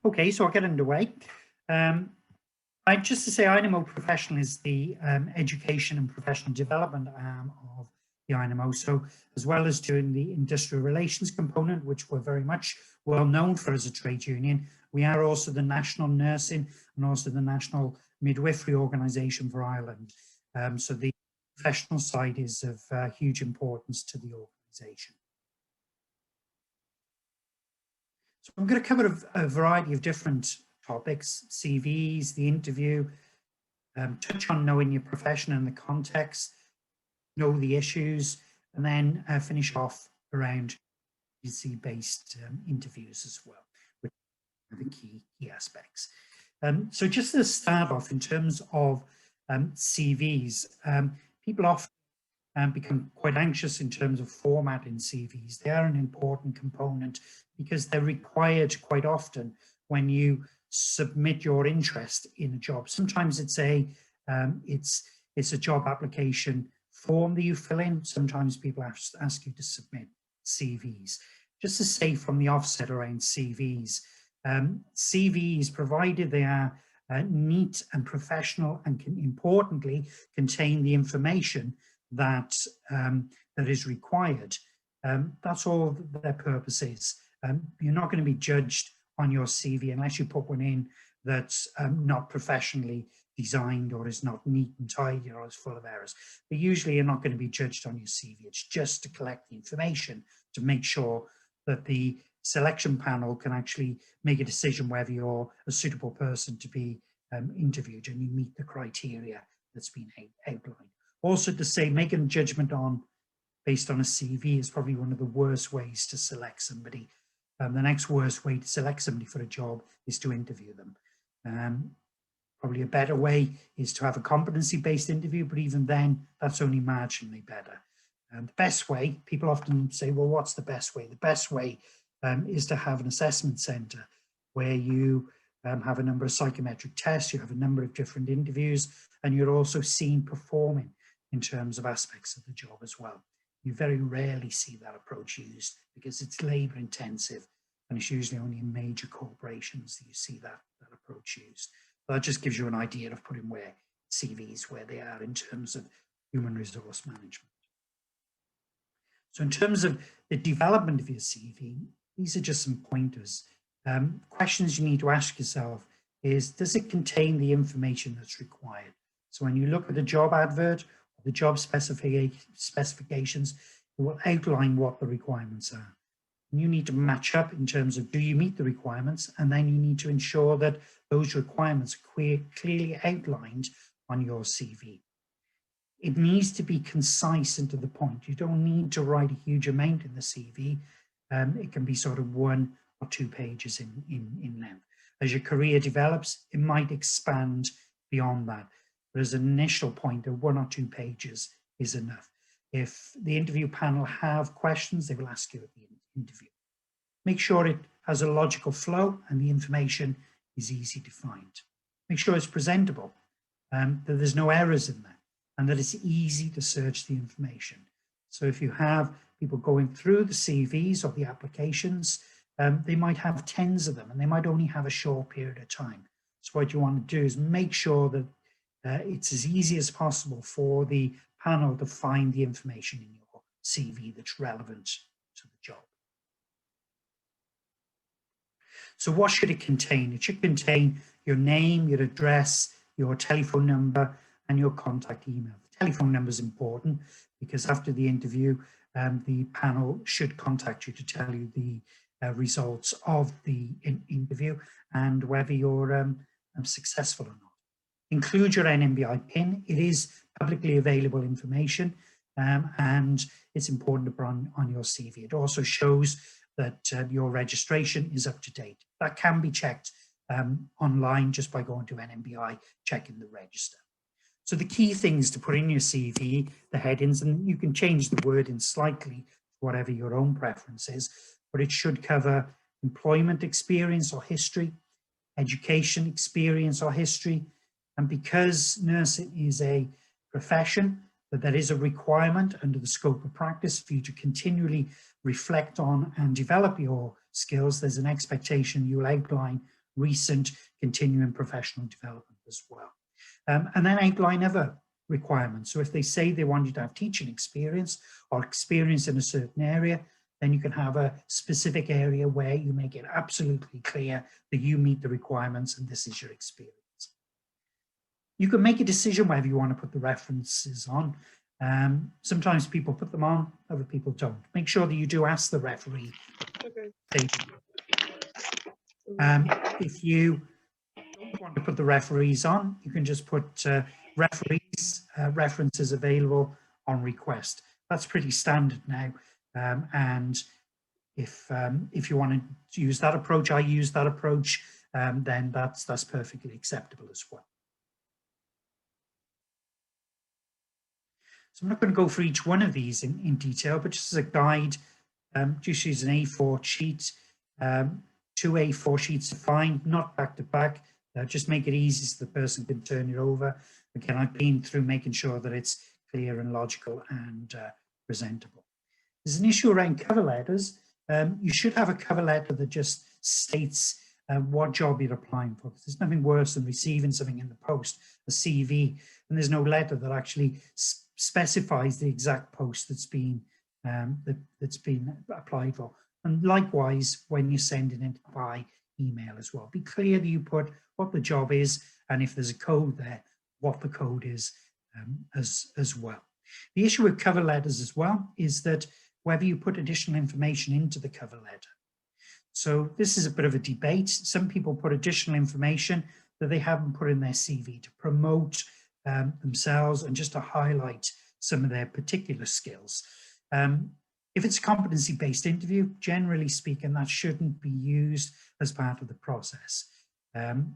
Okay, so I'll get underway. Just to say, INMO Professional is the education and professional development arm of the INMO. So as well as doing the industrial relations component, which we're very much well known for as a trade union, we are also the national nursing and also the national midwifery organisation for Ireland. So the professional side is of huge importance to the organisation. So I'm going to cover a variety of different topics: CVs, the interview, touch on knowing your profession and the context, know the issues, and then finish off around competency-based interviews as well, which are the key aspects. So just to start off, in terms of CVs, people often become quite anxious in terms of formatting CVs. They are an important component because they're required quite often when you submit your interest in a job. Sometimes it's a job application form that you fill in. Sometimes people ask you to submit CVs. Just to say from the offset around CVs, CVs, provided they are neat and professional and can importantly contain the information that that is required. That's all their purpose is. You're not going to be judged on your CV unless you put one in that's not professionally designed or is not neat and tidy or is full of errors. But usually you're not going to be judged on your CV. It's just to collect the information to make sure that the selection panel can actually make a decision whether you're a suitable person to be interviewed and you meet the criteria that's been outlined. Also to say, making a judgment based on a CV is probably one of the worst ways to select somebody. The next worst way to select somebody for a job is to interview them. Probably a better way is to have a competency-based interview, but even then, that's only marginally better. The best way, people often say, well, what's the best way? The best way is to have an assessment centre where you have a number of psychometric tests, you have a number of different interviews, and you're also seen performing in terms of aspects of the job as well. You very rarely see that approach used because it's labour intensive, and it's usually only in major corporations that you see that approach used. But that just gives you an idea of putting where CVs, where they are in terms of human resource management. So in terms of the development of your CV, these are just some pointers. Questions you need to ask yourself is, does it contain the information that's required? So when you look at the job advert, the job specifications, it will outline what the requirements are. And you need to match up in terms of, do you meet the requirements? And then you need to ensure that those requirements are clearly outlined on your CV. It needs to be concise and to the point. You don't need to write a huge amount in the CV. It can be sort of 1 or 2 pages in length. As your career develops, it might expand beyond that. But as an initial point, 1 or 2 pages is enough. If the interview panel have questions, they will ask you at the interview. Make sure it has a logical flow and the information is easy to find. Make sure it's presentable, that there's no errors in there, and that it's easy to search the information. So if you have people going through the CVs or the applications, they might have tens of them and they might only have a short period of time. So what you want to do is make sure that it's as easy as possible for the panel to find the information in your CV that's relevant to the job. So what should it contain? It should contain your name, your address, your telephone number, and your contact email. The telephone number is important because after the interview, the panel should contact you to tell you the results of the interview and whether you're successful or not. Include your NMBI PIN. It is publicly available information and it's important to put on your CV. It also shows that your registration is up to date. That can be checked online just by going to NMBI, checking the register. So the key things to put in your CV, the headings, and you can change the wording slightly, whatever your own preference is, but it should cover employment experience or history, education experience or history. And because nursing is a profession, that there is a requirement under the scope of practice for you to continually reflect on and develop your skills, there's an expectation you'll outline recent continuing professional development as well. And then outline other requirements. So if they say they want you to have teaching experience or experience in a certain area, then you can have a specific area where you make it absolutely clear that you meet the requirements and this is your experience. You can make a decision whether you want to put the references on. Sometimes people put them on, other people don't. Make sure that you do ask the referee. Okay. If you don't want to put the referees on, you can just put referees, references available on request. That's pretty standard now. And if you want to use that approach, I use that approach, then that's perfectly acceptable as well. So I'm not going to go through each one of these in detail, but just as a guide, just use an A4 sheet. 2 A4 sheets are fine, not back to back. Just make it easy so the person can turn it over. Again, I've been through making sure that it's clear and logical and presentable. There's an issue around cover letters. You should have a cover letter that just states what job you're applying for. There's nothing worse than receiving something in the post, a CV, and there's no letter that actually specifies the exact post that's been applied for. And likewise, when you're sending it by email as well, be clear that you put what the job is, and if there's a code there, what the code is as well. The issue with cover letters as well is that whether you put additional information into the cover letter. So this is a bit of a debate. Some people put additional information that they haven't put in their CV to promote themselves and just to highlight some of their particular skills. If it's a competency-based interview, generally speaking, that shouldn't be used as part of the process.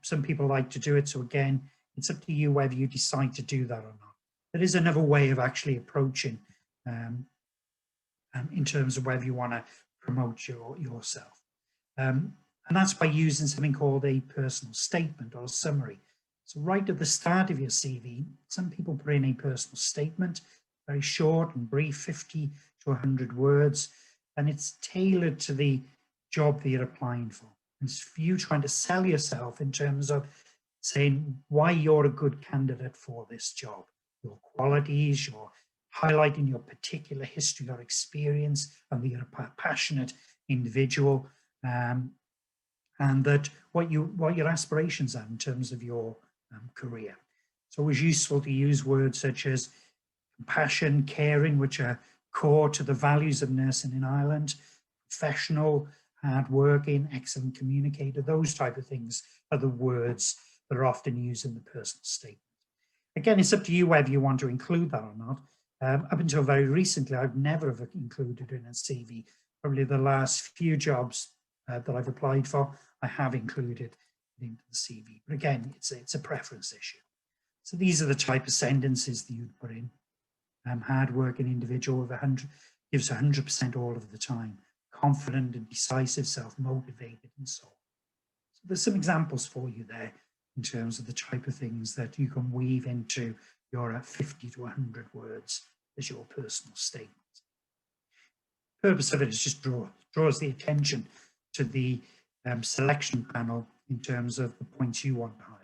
Some people like to do it, so again, it's up to you whether you decide to do that or not. There is another way of actually approaching in terms of whether you want to promote yourself. And that's by using something called a personal statement or a summary. So right at the start of your CV, some people put in a personal statement, very short and brief, 50 to 100 words, and it's tailored to the job that you're applying for. It's for you trying to sell yourself in terms of saying why you're a good candidate for this job, your qualities, your highlighting your particular history or experience, and that you're a passionate individual, and that what your aspirations are in terms of your career. So it was useful to use words such as compassion, caring, which are core to the values of nursing in Ireland, professional, hardworking, excellent communicator. Those type of things are the words that are often used in the personal statement. Again, it's up to you whether you want to include that or not. Up until very recently, I've never have included in a CV. Probably the last few jobs that I've applied for, I have included it into the CV. But again, it's a preference issue. So these are the type of sentences that you'd put in. Hard-working individual with gives 100% all of the time. Confident and decisive, self-motivated, and so on. So there's some examples for you there in terms of the type of things that you can weave into your 50 to 100 words as your personal statement. The purpose of it is just draws the attention to the selection panel in terms of the points you want to highlight.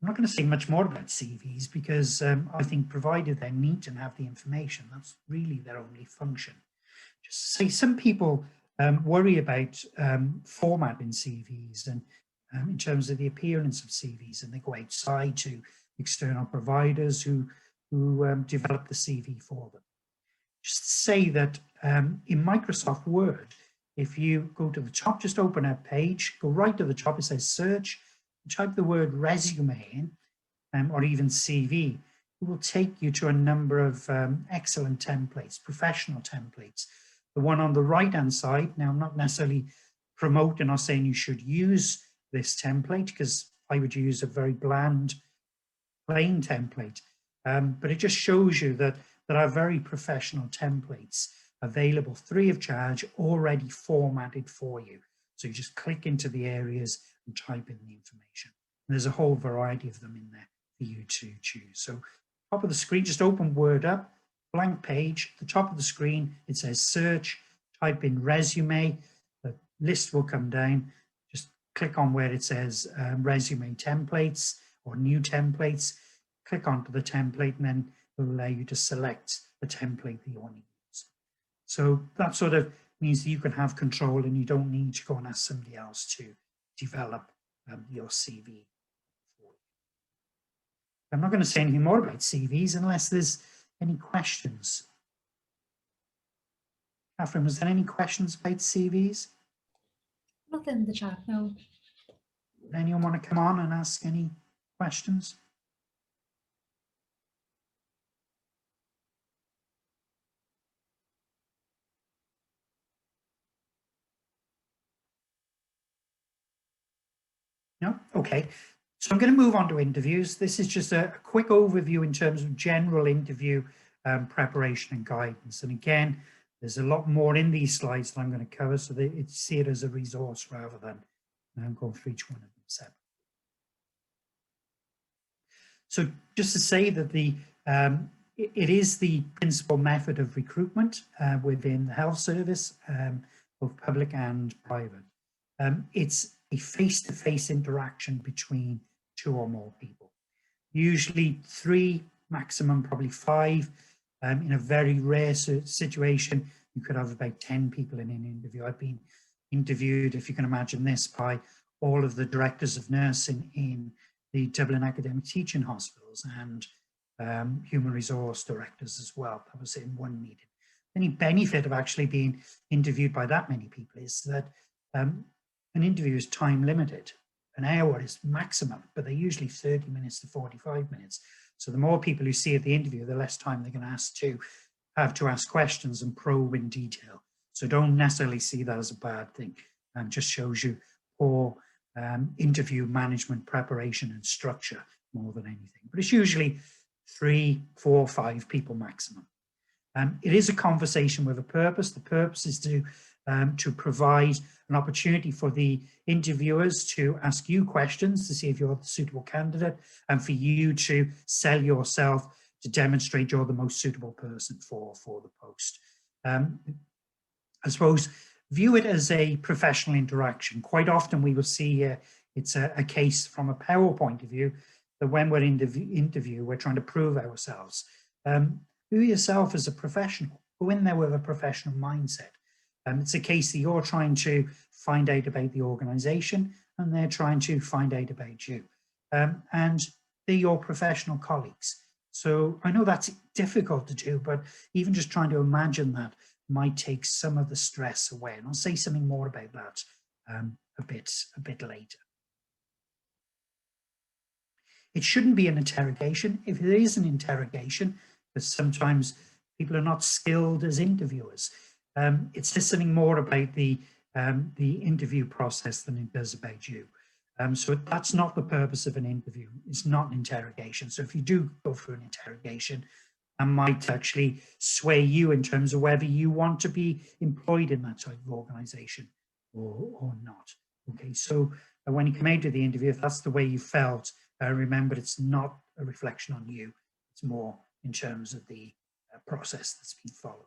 I'm not going to say much more about CVs because I think provided they're neat and have the information, that's really their only function. Just to say, some people worry about formatting CVs and in terms of the appearance of CVs, and they go outside to external providers who develop the CV for them. Just to say that in Microsoft Word, if you go to the top, just open a page, go right to the top, it says search, type the word resume in, or even CV, it will take you to a number of excellent templates, professional templates. The one on the right-hand side, now I'm not necessarily promoting or saying you should use this template, because I would use a very bland, plain template, but it just shows you that there are very professional templates available free of charge, already formatted for you. So you just click into the areas and type in the information. And there's a whole variety of them in there for you to choose. So top of the screen, just open Word up, blank page, at the top of the screen, it says search, type in resume. The list will come down. Just click on where it says resume templates or new templates. Click onto the template, and then it will allow you to select the template that you want to use. So that sort of means that you can have control and you don't need to go and ask somebody else to develop your CV for you. I'm not going to say anything more about CVs unless there's any questions. Catherine, was there any questions about CVs? Nothing in the chat, no. Anyone want to come on and ask any questions? No? Okay. So I'm going to move on to interviews. This is just a quick overview in terms of general interview preparation and guidance. And again, there's a lot more in these slides that I'm going to cover, so that it's see it as a resource rather than going through each one of them separately. So just to say that it is the principal method of recruitment within the health service, both public and private. It's a face-to-face interaction between 2 or more people, usually 3, maximum probably 5. In a very rare situation, you could have about 10 people in an interview. I've been interviewed, if you can imagine this, by all of the directors of nursing in the Dublin Academic Teaching Hospitals and human resource directors as well. That was in one meeting. Any benefit of actually being interviewed by that many people is that an interview is time limited. An hour is maximum, but they're usually 30 minutes to 45 minutes. So the more people you see at the interview, the less time they're going to have to ask questions and probe in detail. So don't necessarily see that as a bad thing, and just shows you poor interview management, preparation and structure more than anything. But it's usually 3, 4, 5 people maximum. It is a conversation with a purpose. The purpose is to provide an opportunity for the interviewers to ask you questions to see if you're the suitable candidate, and for you to sell yourself to demonstrate you're the most suitable person for the post. I suppose view it as a professional interaction. Quite often we will see it's a case from a power point of view that when we're in the interview, we're trying to prove ourselves. View yourself as a professional. Go in there with a professional mindset. It's a case that you're trying to find out about the organisation and they're trying to find out about you. And they're your professional colleagues. So I know that's difficult to do, but even just trying to imagine that might take some of the stress away. And I'll say something more about that a bit later. It shouldn't be an interrogation. If it is an interrogation, because sometimes people are not skilled as interviewers, it says something more about the interview process than it does about you. So that's not the purpose of an interview. It's not an interrogation. So if you do go through an interrogation, that might actually sway you in terms of whether you want to be employed in that type of organisation or not. Okay, so when you come out of the interview, if that's the way you felt, remember it's not a reflection on you. It's more in terms of the process that's been followed.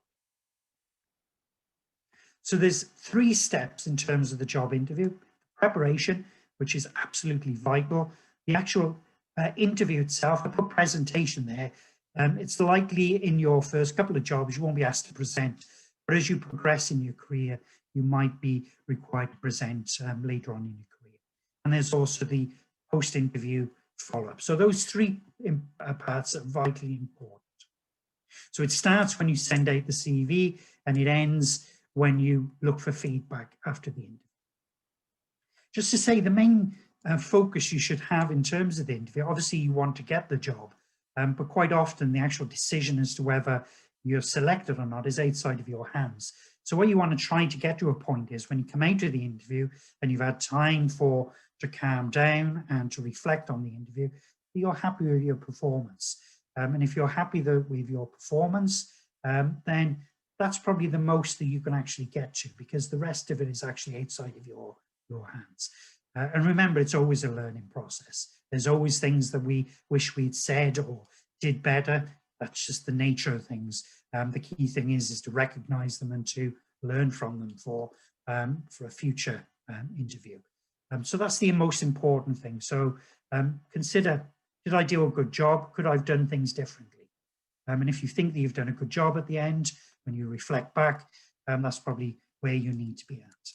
So there's 3 steps in terms of the job interview. Preparation, which is absolutely vital. The actual interview itself, I put presentation there. It's likely in your first couple of jobs you won't be asked to present, but as you progress in your career, you might be required to present later on in your career. And there's also the post-interview follow-up. So those 3 parts are vitally important. So it starts when you send out the CV and it ends when you look for feedback after the interview. Just to say, the main focus you should have in terms of the interview, obviously you want to get the job, but quite often the actual decision as to whether you're selected or not is outside of your hands. So what you want to try to get to a point is when you come out of the interview and you've had time to calm down and to reflect on the interview, you're happy with your performance. And if you're happy with your performance, then that's probably the most that you can actually get to, because the rest of it is actually outside of your hands. And remember, it's always a learning process. There's always things that we wish we'd said or did better. That's just the nature of things. The key thing is to recognize them and to learn from them for for a future interview. So that's the most important thing. So consider, did I do a good job? Could I have done things differently? And if you think that you've done a good job at the end, when you reflect back, that's probably where you need to be at.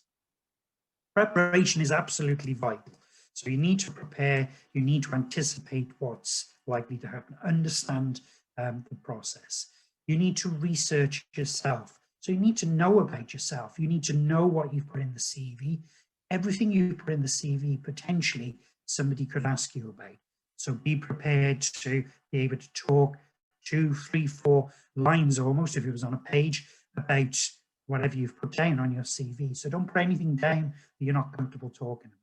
Preparation is absolutely vital. So you need to prepare, you need to anticipate what's likely to happen, understand the process. You need to research yourself. So you need to know about yourself. You need to know what you've put in the CV. Everything you put in the CV, potentially somebody could ask you about. So be prepared to be able to talk 2, 3, 4 lines almost, if it was on a page, about whatever you've put down on your CV. So don't put anything down that you're not comfortable talking about.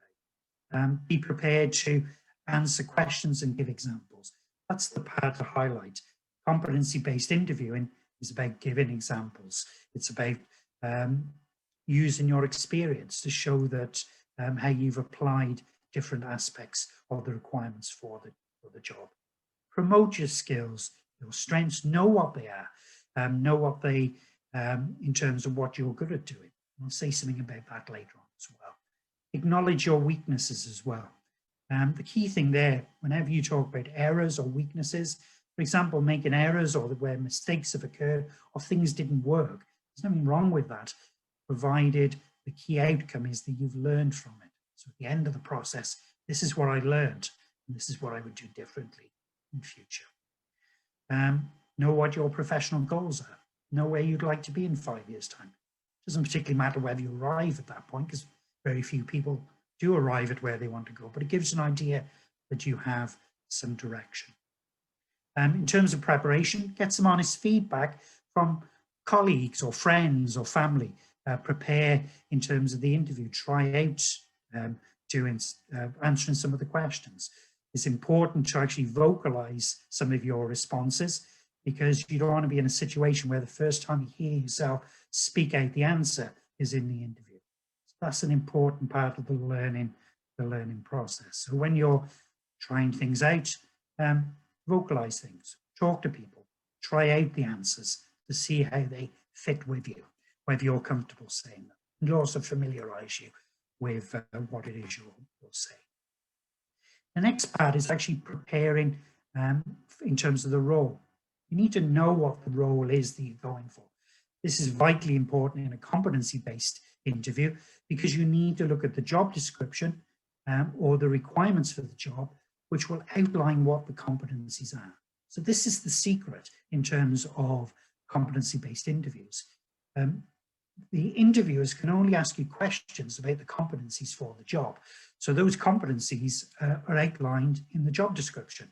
Be prepared to answer questions and give examples. That's the part to highlight. Competency-based interviewing is about giving examples. It's about using your experience to show that how you've applied different aspects of the requirements for the job. Promote your skills, your strengths, know what they are, know what they, in terms of what you're good at doing. I'll say something about that later on as well. Acknowledge your weaknesses as well. The key thing there, whenever you talk about errors or weaknesses, for example, making errors or where mistakes have occurred or things didn't work, there's nothing wrong with that, provided the key outcome is that you've learned from it. So at the end of the process, this is what I learned, and this is what I would do differently in future. Know what your professional goals are. Know where you'd like to be in 5 years' time. It doesn't particularly matter whether you arrive at that point, because very few people do arrive at where they want to go, but it gives an idea that you have some direction. In terms of preparation, get some honest feedback from colleagues or friends or family. Prepare in terms of the interview. Try out answering some of the questions. It's important to actually vocalize some of your responses, because you don't want to be in a situation where the first time you hear yourself speak out the answer is in the interview. So that's an important part of the learning process. So when you're trying things out, vocalize things, talk to people, try out the answers to see how they fit with you, whether you're comfortable saying them, and also familiarize you with what it is you'll say. The next part is actually preparing in terms of the role. You need to know what the role is that you're going for. This is vitally important in a competency-based interview, because you need to look at the job description or the requirements for the job, which will outline what the competencies are. So this is the secret in terms of competency-based interviews. The interviewers can only ask you questions about the competencies for the job. So those competencies are outlined in the job description.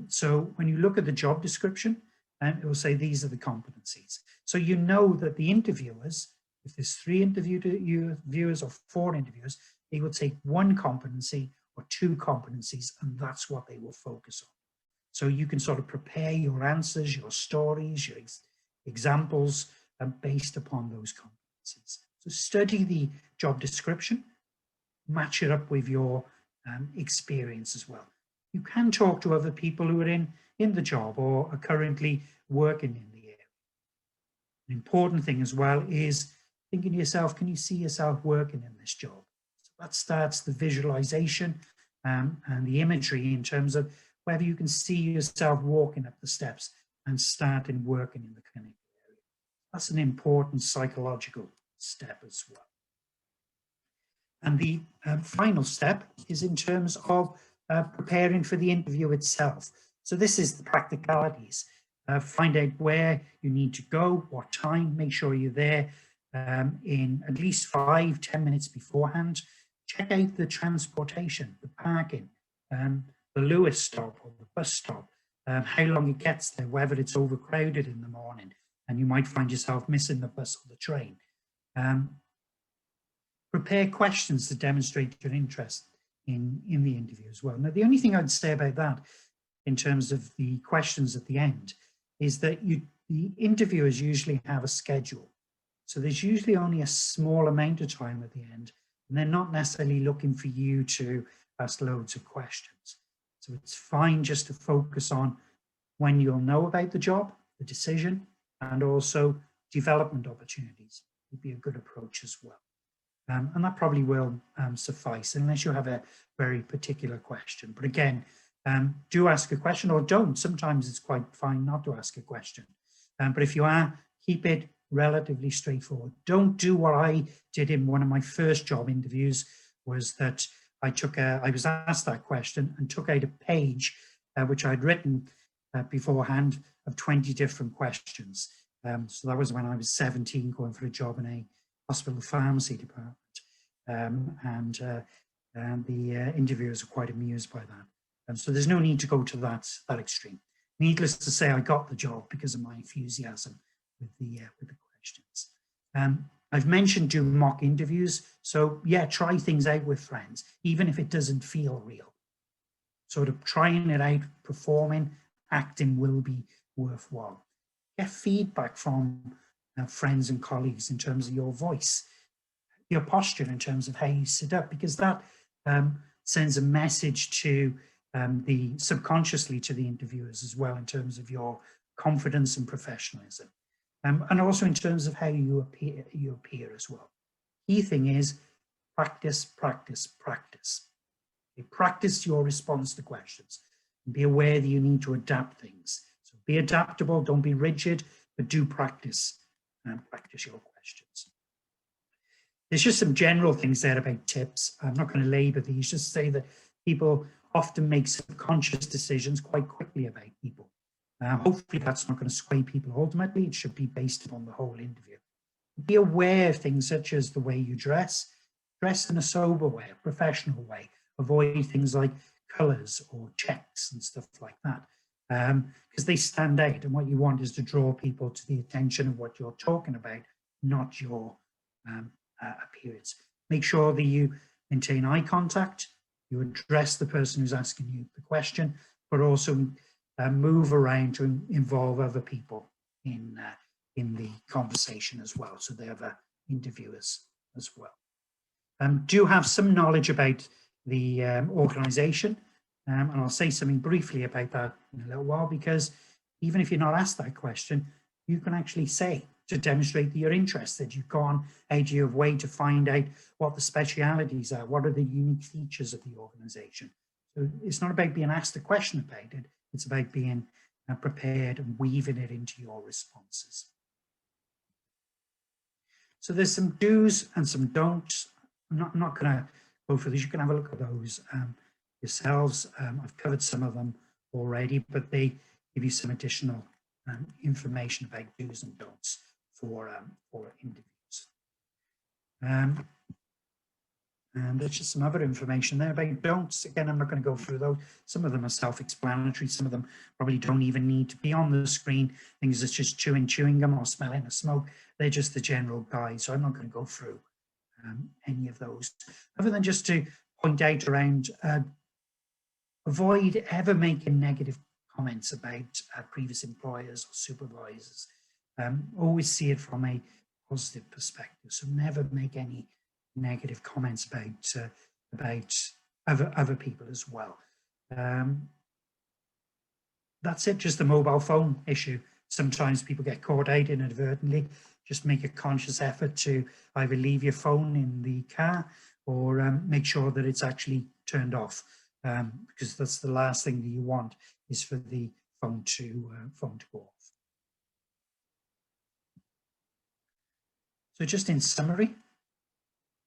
So when you look at the job description, it will say these are the competencies. So you know that the interviewers, if there's 3 interviewers or 4 interviewers, they will take 1 competency or 2 competencies, and that's what they will focus on. So you can sort of prepare your answers, your stories, your examples based upon those competencies. So study the job description, match it up with your experience as well. You can talk to other people who are in the job or are currently working in the area. An important thing as well is thinking to yourself, can you see yourself working in this job? So that starts the visualization and the imagery in terms of whether you can see yourself walking up the steps and starting working in the clinic area. That's an important psychological step as well. And the final step is in terms of preparing for the interview itself. So this is the practicalities. Find out where you need to go, what time, make sure you're there in at least 5-10 minutes beforehand. Check out the transportation, the parking, the Lewis stop or the bus stop, how long it gets there, whether it's overcrowded in the morning and you might find yourself missing the bus or the train. Prepare questions to demonstrate your interest in the interview as well. Now, the only thing I'd say about that in terms of the questions at the end is that the interviewers usually have a schedule. So there's usually only a small amount of time at the end, and they're not necessarily looking for you to ask loads of questions. So it's fine just to focus on when you'll know about the job, the decision, and also development opportunities would be a good approach as well. And that probably will suffice unless you have a very particular question. But again, do ask a question or don't. Sometimes it's quite fine not to ask a question. But if you are, keep it relatively straightforward. Don't do what I did in one of my first job interviews, was that I was asked that question and took out a page which I'd written beforehand of 20 different questions. So that was when I was 17, going for a job in a hospital pharmacy department. And the interviewers were quite amused by that. So there's no need to go to that extreme. Needless to say, I got the job because of my enthusiasm with the questions. I've mentioned do mock interviews. So yeah, try things out with friends, even if it doesn't feel real. Sort of trying it out, performing, acting will be worthwhile. Get feedback from friends and colleagues in terms of your voice, your posture in terms of how you sit up, because that sends a message to subconsciously to the interviewers as well, in terms of your confidence and professionalism. And also in terms of how you appear as well. Key thing is practice, practice, practice. You practice your response to questions. And be aware that you need to adapt things. So be adaptable, don't be rigid, but do practice and practice your questions. There's just some general things there about tips. I'm not going to labor these, just say that people often make subconscious decisions quite quickly about people. Hopefully that's not going to sway people. Ultimately, it should be based upon the whole interview. Be aware of things such as the way you dress in a sober way, a professional way. Avoid things like colours or checks and stuff like that, because they stand out. And what you want is to draw people to the attention of what you're talking about, not your appearance. Make sure that you maintain eye contact, you address the person who's asking you the question, but also move around to involve other people in the conversation as well, so the other interviewers as well. Do have some knowledge about the organisation, and I'll say something briefly about that in a little while, because even if you're not asked that question, you can actually say, to demonstrate that you're interested, you've gone out of your way to find out what the specialities are, what are the unique features of the organisation. So it's not about being asked a question about it, it's about being prepared and weaving it into your responses. So there's some do's and some don'ts. I'm not going to go through these. You can have a look at those yourselves. I've covered some of them already, but they give you some additional information about do's and don'ts for interviews. And there's just some other information there about don'ts. Again, I'm not going to go through those. Some of them are self-explanatory. Some of them probably don't even need to be on the screen. Things that's just chewing gum or smelling a smoke. They're just the general guide. So I'm not going to go through any of those, other than just to point out around avoid ever making negative comments about previous employers or supervisors. Always see it from a positive perspective. So never make any negative comments about other people as well. That's it, just the mobile phone issue. Sometimes people get caught out inadvertently. Just make a conscious effort to either leave your phone in the car or make sure that it's actually turned off, because that's the last thing that you want, is for the phone to go off. So just in summary,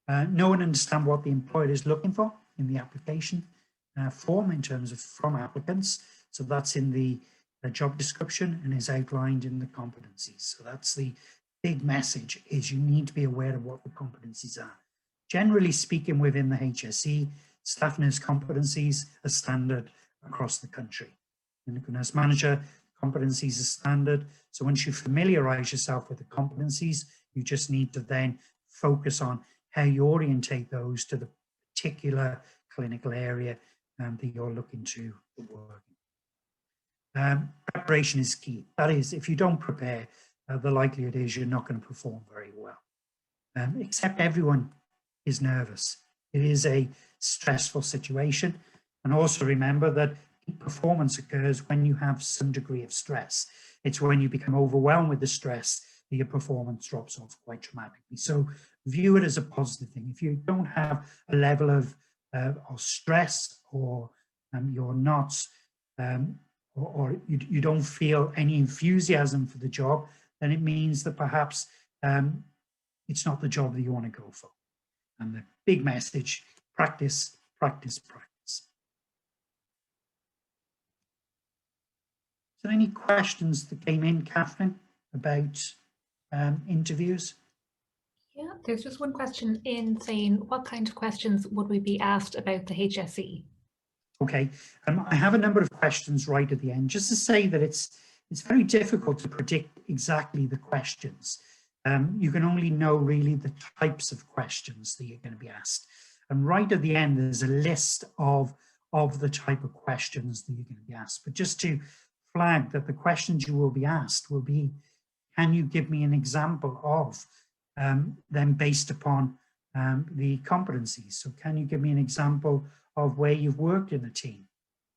know and understand what the employer is looking for in the application form in terms of from applicants. So that's in the job description and is outlined in the competencies. So that's the big message, is you need to be aware of what the competencies are. Generally speaking, within the HSE, staff nurse competencies are standard across the country. Clinical nurse manager competencies are standard. So once you familiarize yourself with the competencies, you just need to then focus on how you orientate those to the particular clinical area that you're looking to work in. Preparation is key. That is, if you don't prepare, the likelihood is you're not going to perform very well. Except everyone is nervous. It is a stressful situation. And also remember that performance occurs when you have some degree of stress. It's when you become overwhelmed with the stress that your performance drops off quite dramatically. So view it as a positive thing. If you don't have a level of stress, or you're not, or you don't feel any enthusiasm for the job, then it means that perhaps it's not the job that you want to go for. And the big message: practice, practice, practice. Is there any questions that came in, Catherine, about interviews? Yeah, there's just one question in saying, what kind of questions would we be asked about the HSE? Okay, I have a number of questions right at the end, just to say that it's very difficult to predict exactly the questions. You can only know really the types of questions that you're going to be asked. And right at the end, there's a list of the type of questions that you're going to be asked. But just to flag that the questions you will be asked will be, can you give me an example of them based upon the competencies? So can you give me an example of where you've worked in a team,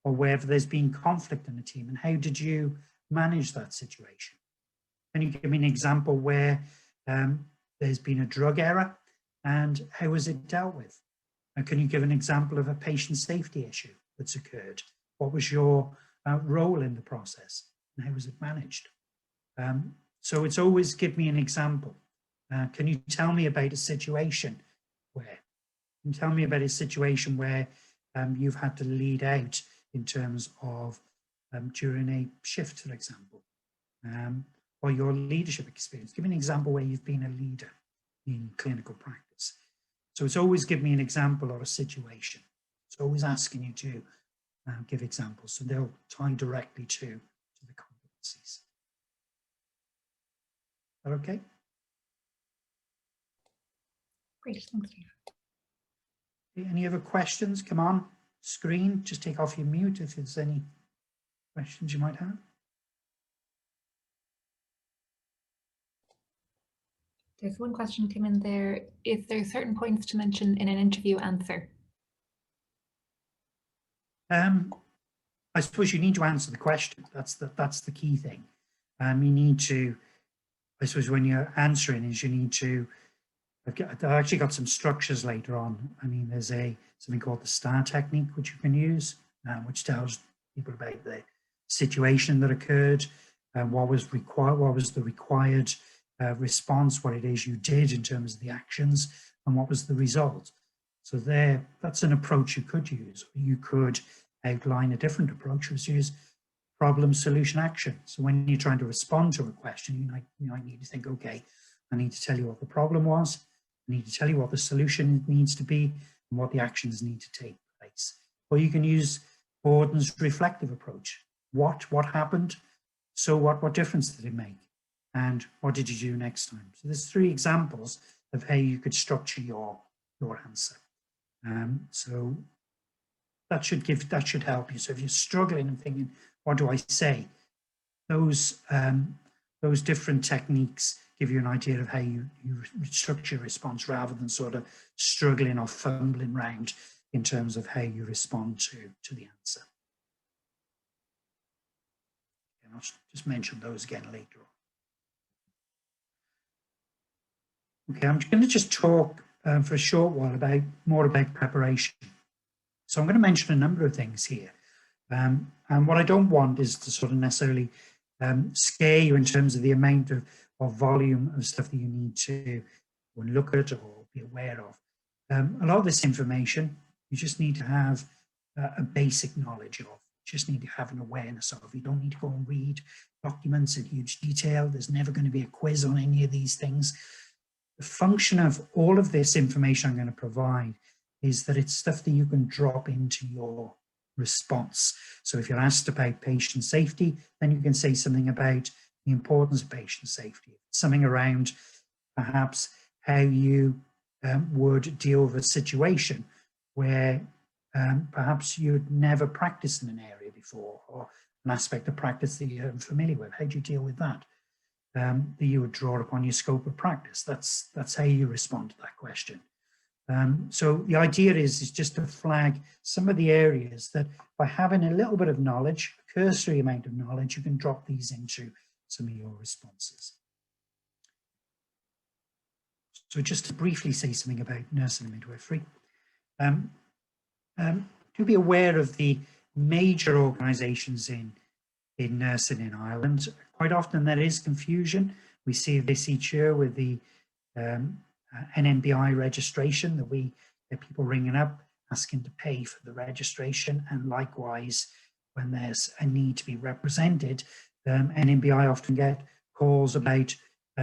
or where there's been conflict in a team, and how did you manage that situation? Can you give me an example where there's been a drug error, and how was it dealt with? And can you give an example of a patient safety issue that's occurred? What was your role in the process, and how was it managed? So it's always give me an example. Can you tell me about a situation where? Can you tell me about a situation where you've had to lead out in terms of during a shift, for example, or your leadership experience? Give me an example where you've been a leader in clinical practice. So it's always give me an example or a situation. It's always asking you to give examples, so they'll tie directly to the competencies. Is that okay? Great, thanks, Steve. Any other questions? Come on, screen, just take off your mute if there's any questions you might have. There's one question came in there. Is there certain points to mention in an interview answer? I suppose you need to answer the question. That's the key thing. You need to, I suppose when you're answering is you need to, I've actually got some structures later on. I mean, there's something called the STAR technique, which you can use, which tells people about the situation that occurred, what was required, what was the required response, what it is you did in terms of the actions, and what was the result. So that's an approach you could use. You could outline a different approach, which is problem, solution, action. So when you're trying to respond to a question, you might need to think, okay, I need to tell you what the problem was, I need to tell you what the solution needs to be, and what the actions need to take place. Or you can use Borden's reflective approach. What happened? So what difference did it make? And what did you do next time? So there's 3 examples of how you could structure your answer. So that should help you. So if you're struggling and thinking, what do I say? Those different techniques give you an idea of how you structure your response, rather than sort of struggling or fumbling around in terms of how you respond to the answer. And I'll just mention those again later on. Okay, I'm going to just talk for a short while more about preparation. So I'm going to mention a number of things here. And what I don't want is to sort of necessarily scare you in terms of the amount of volume of stuff that you need to look at or be aware of. A lot of this information you just need to have a basic knowledge of. You just need to have an awareness of. You don't need to go and read documents in huge detail. There's never going to be a quiz on any of these things. The function of all of this information I'm going to provide is that it's stuff that you can drop into your response. So if you're asked about patient safety, then you can say something about the importance of patient safety, something around perhaps how you would deal with a situation where perhaps you'd never practiced in an area before, or an aspect of practice that you're unfamiliar with. How do you deal with that? That you would draw upon your scope of practice. That's how you respond to that question. So the idea is just to flag some of the areas that by having a little bit of knowledge, a cursory amount of knowledge, you can drop these into some of your responses. So just to briefly say something about nursing and midwifery, do be aware of the major organisations in nursing in Ireland. Quite often there is confusion. We see this each year with the NMBI registration, that we get people ringing up asking to pay for the registration, and likewise when there's a need to be represented, NMBI often get calls about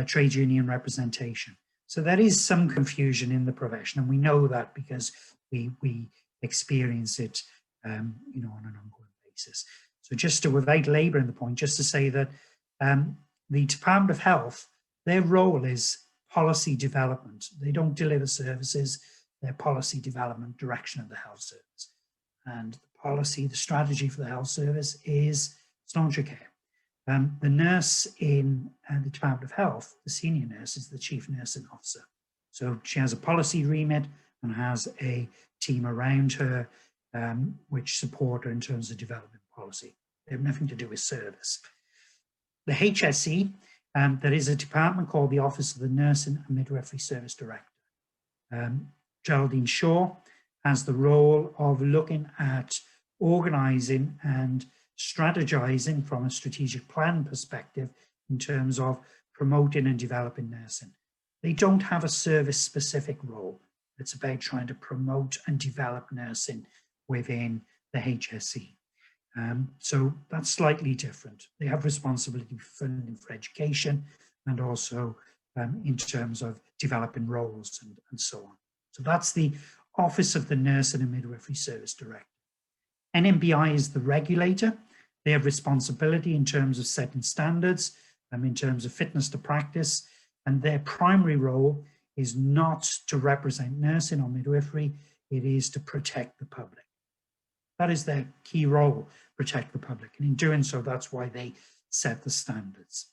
trade union representation. So there is some confusion in the profession, and we know that because we experience it you know, on an ongoing basis. So just to, without labouring the point, just to say that the Department of Health, their role is policy development. They don't deliver services, they're policy development, direction of the health service. And the policy, the strategy for the health service is stauncher care. The nurse in the Department of Health, the senior nurse, is the chief nursing officer. So she has a policy remit and has a team around her which support her in terms of development policy. They have nothing to do with service. The HSE, there is a department called the Office of the Nursing and Midwifery Service Director. Geraldine Shaw has the role of looking at organising and strategising from a strategic plan perspective in terms of promoting and developing nursing. They don't have a service-specific role. It's about trying to promote and develop nursing within the HSE. So that's slightly different. They have responsibility for funding for education and also in terms of developing roles and so on. So that's the Office of the Nursing and Midwifery Service Director. NMBI is the regulator. They have responsibility in terms of setting standards, in terms of fitness to practice, and their primary role is not to represent nursing or midwifery, it is to protect the public. That is their key role, protect the public. And in doing so, that's why they set the standards.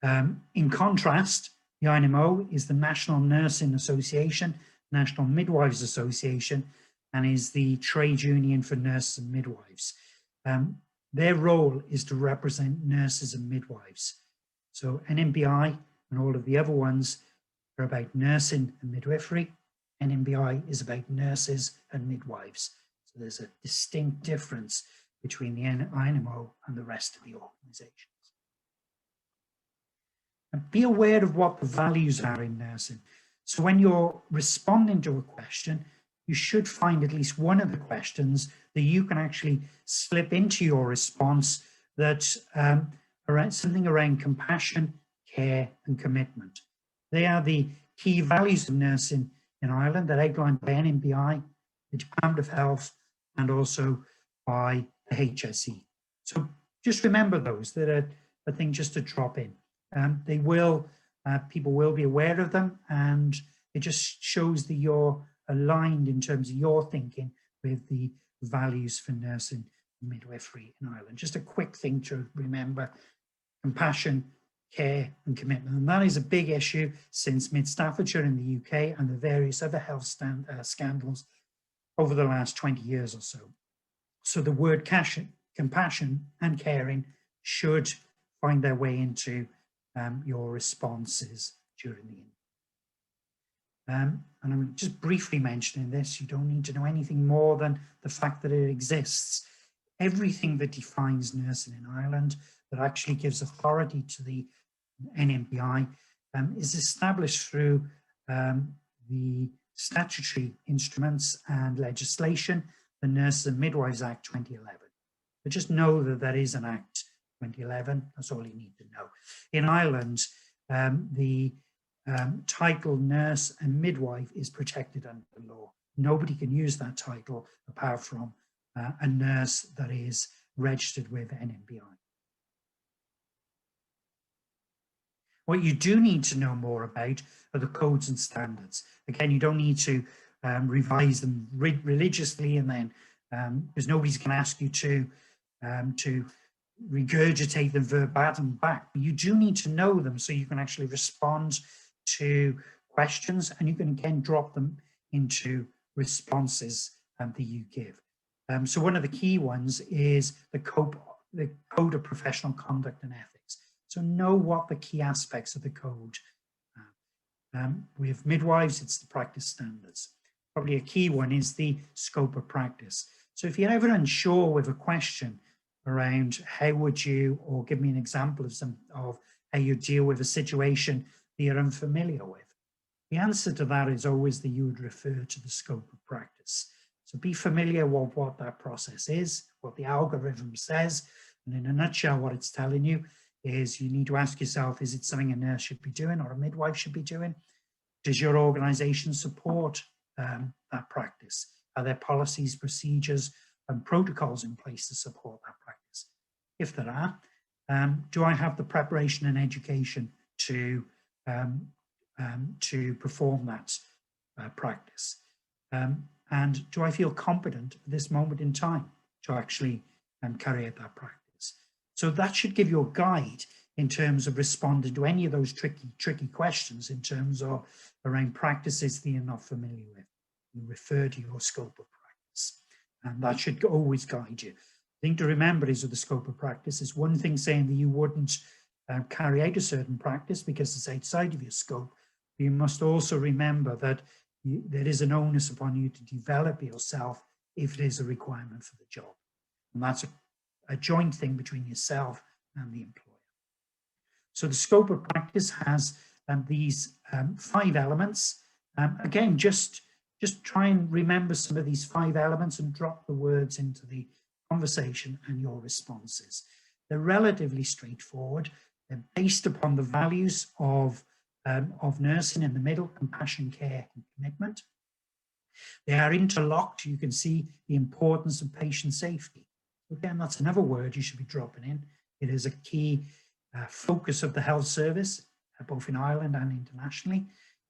In contrast, the INMO is the National Nursing Association, National Midwives Association, and is the trade union for nurses and midwives. Their role is to represent nurses and midwives. So NMBI and all of the other ones are about nursing and midwifery. NMBI is about nurses and midwives. So there's a distinct difference between the INMO and the rest of the organisations. And be aware of what the values are in nursing. So when you're responding to a question, you should find at least one of the questions that you can actually slip into your response that around something around compassion, care and commitment. They are the key values of nursing in Ireland that are outlined by NMBI, the Department of Health, and also by the HSE. So just remember those, that are a thing just to drop in. They will, people will be aware of them, and it just shows that you're aligned in terms of your thinking with the values for nursing and midwifery in Ireland. Just a quick thing to remember: compassion, care and commitment. And that is a big issue since Mid Staffordshire in the UK and the various other health scandals over the last 20 years or so. So the word compassion and caring should find their way into your responses during the interview. And I'm just briefly mentioning this. You don't need to know anything more than the fact that it exists. Everything that defines nursing in Ireland, that actually gives authority to the NMBI, is established through the statutory instruments and legislation, the Nurses and Midwives Act 2011. But just know that there is an Act 2011, that's all you need to know. In Ireland, the title nurse and midwife is protected under the law. Nobody can use that title apart from a nurse that is registered with NMBI. What you do need to know more about are the codes and standards. Again, you don't need to revise them religiously, and then because nobody's going to ask you to regurgitate them verbatim back. But you do need to know them so you can actually respond to questions, and you can again drop them into responses that you give. So one of the key ones is the Code of Professional Conduct and Ethics. So know what the key aspects of the code are. With midwives, it's the practice standards. Probably a key one is the scope of practice. So if you're ever unsure with a question around how would you, or give me an example of how you deal with a situation that you're unfamiliar with, the answer to that is always that you would refer to the scope of practice. So be familiar with what that process is, what the algorithm says, and in a nutshell, what it's telling you is you need to ask yourself, is it something a nurse should be doing or a midwife should be doing? Does your organization support that practice? Are there policies, procedures, and protocols in place to support that practice? If there are, do I have the preparation and education to perform that practice? And do I feel competent at this moment in time to actually carry out that practice? So that should give you a guide in terms of responding to any of those tricky questions in terms of around practices that you're not familiar with. You refer to your scope of practice, and that should always guide you. The thing to remember is with the scope of practice is one thing saying that you wouldn't carry out a certain practice because it's outside of your scope. But you must also remember that there is an onus upon you to develop yourself if it is a requirement for the job. And that's a joint thing between yourself and the employer. So the scope of practice has these 5 elements. Again, just try and remember some of these 5 elements and drop the words into the conversation and your responses. They're relatively straightforward. They're based upon the values of nursing in the middle, compassion, care, and commitment. They are interlocked. You can see the importance of patient safety. Again, that's another word you should be dropping in. It is a key focus of the health service, both in Ireland and internationally,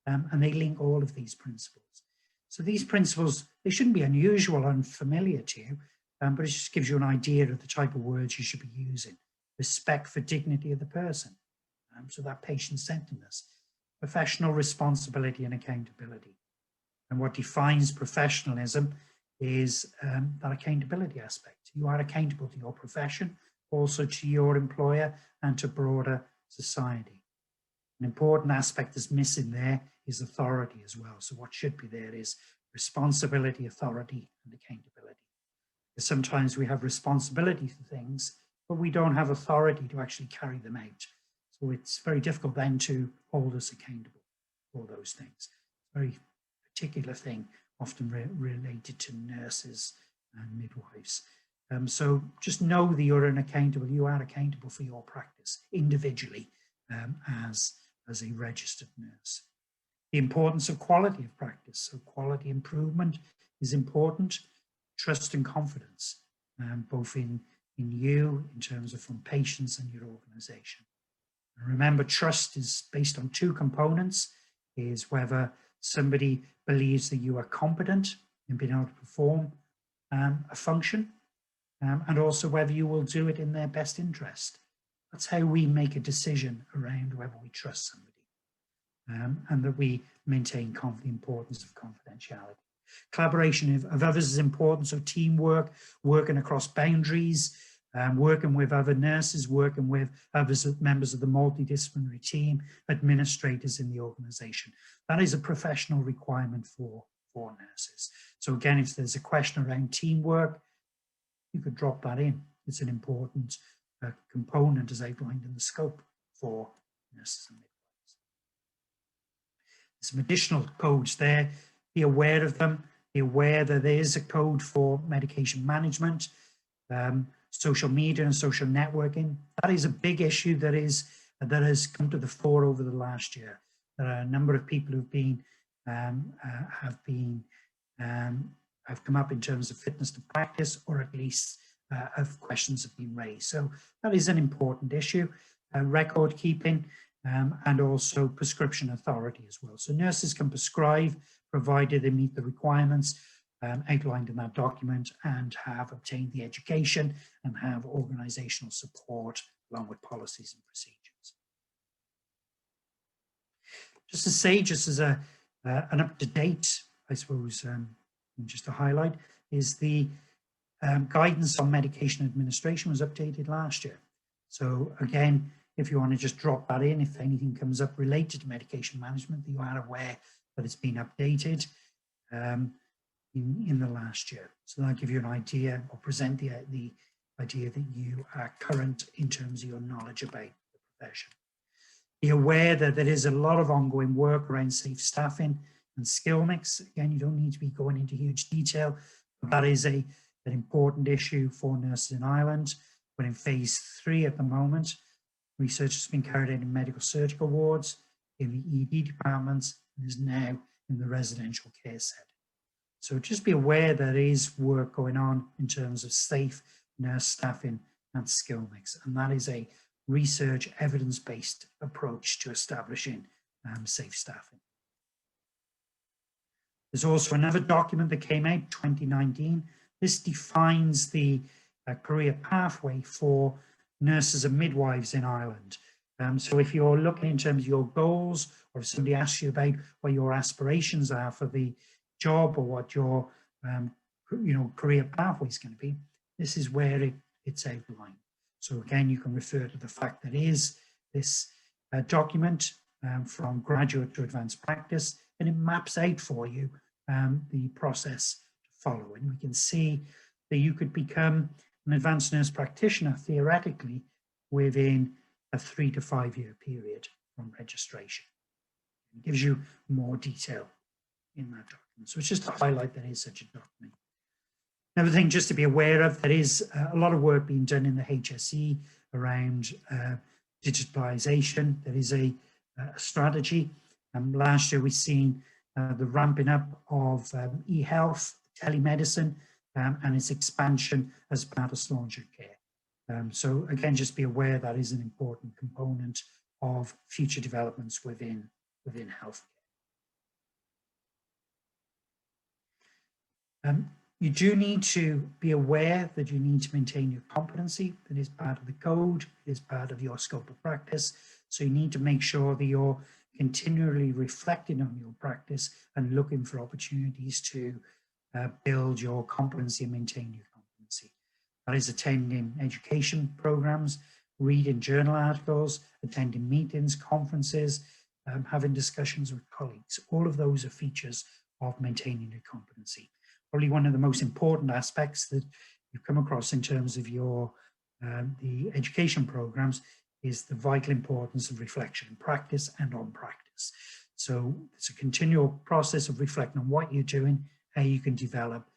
and they link all of these principles. So these principles, they shouldn't be unusual or unfamiliar to you, but it just gives you an idea of the type of words you should be using. Respect for dignity of the person, so that patient-centeredness, professional responsibility and accountability. And what defines professionalism is that accountability aspect. You are accountable to your profession, also to your employer and to broader society. An important aspect that's missing there is authority as well. So what should be there is responsibility, authority, and accountability. Because sometimes we have responsibility for things, but we don't have authority to actually carry them out. So it's very difficult then to hold us accountable for those things. It's a very particular thing, often related to nurses and midwives. So just know that you're you are accountable for your practice individually as a registered nurse. The importance of quality of practice. So quality improvement is important. Trust and confidence, both in you in terms of from patients and your organization. And remember, trust is based on 2 components, is whether somebody believes that you are competent in being able to perform a function, and also whether you will do it in their best interest. That's how we make a decision around whether we trust somebody, and that we maintain the importance of confidentiality. Collaboration of others is important, so teamwork, working across boundaries, working with other nurses, working with others, members of the multidisciplinary team, administrators in the organization. That is a professional requirement for nurses. So again, if there's a question around teamwork, you could drop that in. It's an important component as outlined in the scope for nurses and midwives. There's some additional codes there. Be aware of them. Be aware that there is a code for medication management, social media and social networking. That is a big issue that has come to the fore over the last year. There are a number of people who've been have come up in terms of fitness to practice, or at least questions have been raised. So that is an important issue. Record keeping and also prescription authority as well. So nurses can prescribe provided they meet the requirements outlined in that document and have obtained the education and have organizational support along with policies and procedures. Just to say, just as an up-to-date, I suppose, just to highlight, is the guidance on medication administration was updated last year. So again, if you want to just drop that in, if anything comes up related to medication management, that you are aware that it's been updated in the last year. So that'll give you an idea, or present the idea that you are current in terms of your knowledge about the profession. Be aware that there is a lot of ongoing work around safe staffing and skill mix. Again, you don't need to be going into huge detail, but that is an important issue for nurses in Ireland. We're in phase 3 at the moment. Research has been carried out in medical surgical wards, in the ED departments, and is now in the residential care setting. So just be aware there is work going on in terms of safe nurse staffing and skill mix, and that is a research evidence-based approach to establishing safe staffing. There's also another document that came out 2019. This defines the career pathway for nurses and midwives in Ireland. So if you're looking in terms of your goals, or if somebody asks you about what your aspirations are for the job, or what your career pathway is going to be, this is where it's outlined. So again, you can refer to the fact that is this document from graduate to advanced practice, and it maps out for you the process to follow. And we can see that you could become an advanced nurse practitioner theoretically within a 3 to 5 year period from registration. It gives you more detail in that document. So it's just to highlight that is such a document. Another thing just to be aware of, there is a lot of work being done in the HSE around digitalisation. There is a strategy. Last year we've seen the ramping up of e-health, telemedicine, and its expansion as part of Sláinte Care. So again, just be aware that is an important component of future developments within healthcare. You do need to be aware that you need to maintain your competency. That is part of the code, it is part of your scope of practice. So you need to make sure that you're continually reflecting on your practice and looking for opportunities to build your competency and maintain your competency. That is attending education programs, reading journal articles, attending meetings, conferences, having discussions with colleagues. All of those are features of maintaining your competency. Probably one of the most important aspects that you've come across in terms of your the education programs is the vital importance of reflection in practice and on practice. So it's a continual process of reflecting on what you're doing, how you can develop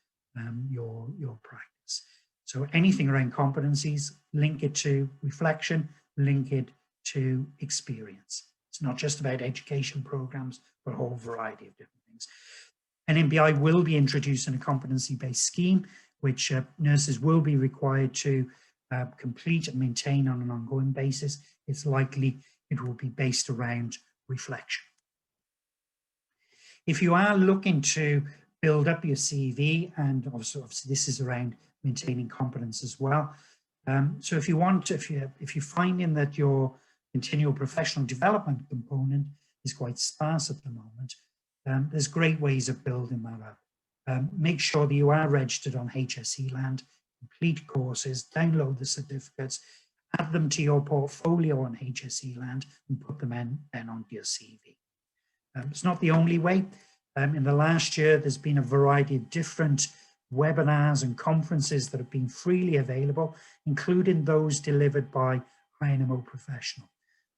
your practice. So anything around competencies, link it to reflection, link it to experience. It's not just about education programs, but a whole variety of different things. NMBI will be introducing a competency-based scheme, which nurses will be required to complete and maintain on an ongoing basis. It's likely it will be based around reflection. If you are looking to build up your CV, and also obviously this is around maintaining competence as well. So if you're finding that your continual professional development component is quite sparse at the moment, there's great ways of building that up. Make sure that you are registered on HSE land, complete courses, download the certificates, add them to your portfolio on HSE land, and put them then onto your CV. It's not the only way. In the last year, there's been a variety of different webinars and conferences that have been freely available, including those delivered by INMO Professional.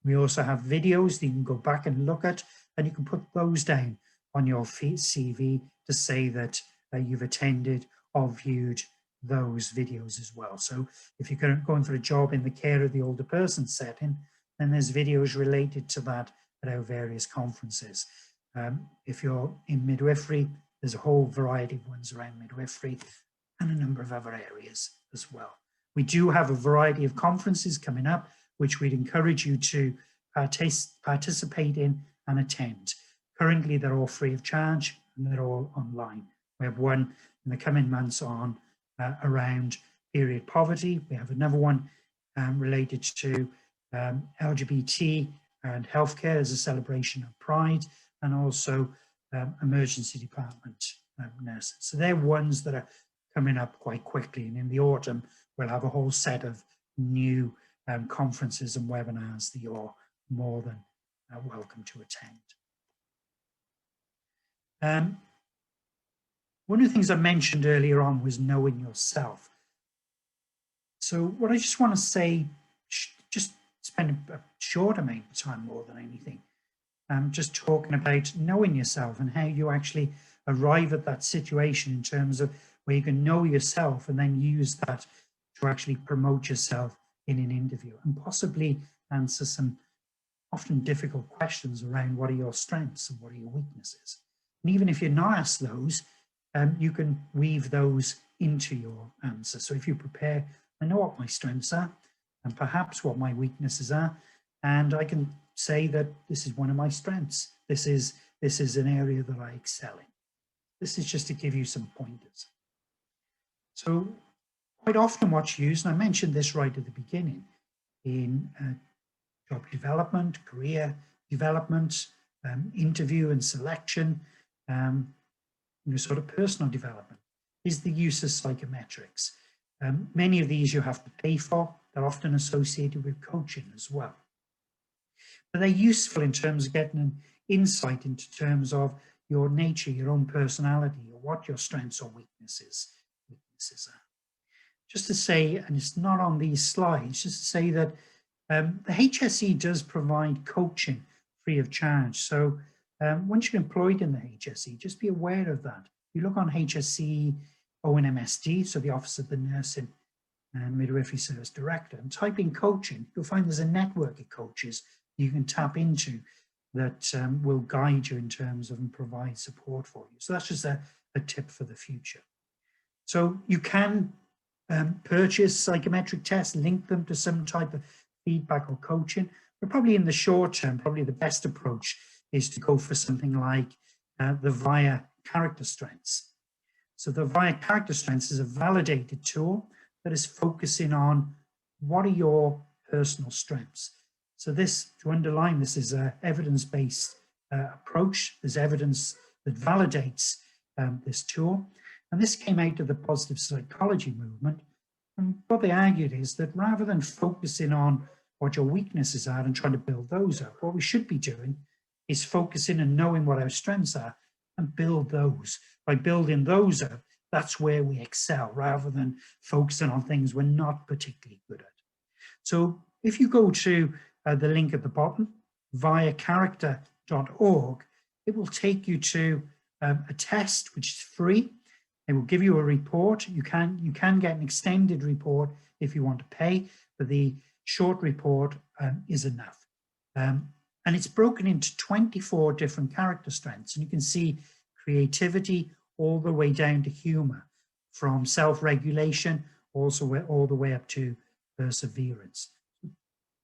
We also have videos that you can go back and look at, and you can put those down on your CV to say that you've attended or viewed those videos as well. So if you're going for a job in the care of the older person setting, then there's videos related to that at our various conferences. If you're in midwifery, there's a whole variety of ones around midwifery and a number of other areas as well. We do have a variety of conferences coming up, which we'd encourage you to participate in and attend. Currently, they're all free of charge and they're all online. We have one in the coming months on around period poverty. We have another one related to LGBT and healthcare as a celebration of Pride, and also emergency department nurses. So they're ones that are coming up quite quickly, and in the autumn we'll have a whole set of new conferences and webinars that you're more than welcome to attend. One of the things I mentioned earlier on was knowing yourself. So what I just want to say, just spend a short amount of time more than anything, just talking about knowing yourself and how you actually arrive at that situation in terms of where you can know yourself and then use that to actually promote yourself in an interview and possibly answer some often difficult questions around what are your strengths and what are your weaknesses. And even if you're not asked those, you can weave those into your answer. So if you prepare, I know what my strengths are and perhaps what my weaknesses are, and I can say that this is one of my strengths. This is an area that I excel in. This is just to give you some pointers. So quite often what's used, and I mentioned this right at the beginning, in job development, career development, interview and selection, sort of personal development, is the use of psychometrics. Many of these you have to pay for. They're often associated with coaching as well. But they're useful in terms of getting an insight into terms of your nature, your own personality, or what your strengths or weaknesses are. Just to say, and it's not on these slides, just to say that the HSE does provide coaching free of charge. So once you're employed in the HSE, just be aware of that. You look on HSE ONMSD, so the Office of the Nursing and Midwifery Service Director, and type in coaching, you'll find there's a network of coaches you can tap into that will guide you in terms of and provide support for you. So that's just a tip for the future. So you can purchase psychometric tests, link them to some type of feedback or coaching, but probably in the short term, probably the best approach is to go for something like the VIA character strengths. So the VIA character strengths is a validated tool that is focusing on what are your personal strengths. So this, to underline this, is an evidence-based approach. There's evidence that validates this tool. And this came out of the positive psychology movement. And what they argued is that rather than focusing on what your weaknesses are and trying to build those up, what we should be doing is focusing and knowing what our strengths are and build those. By building those up, that's where we excel, rather than focusing on things we're not particularly good at. So if you go to the link at the bottom, viacharacter.org, it will take you to a test which is free. It will give you a report. You can get an extended report if you want to pay, but the short report is enough. And it's broken into 24 different character strengths, and you can see creativity all the way down to humor, from self-regulation also all the way up to perseverance.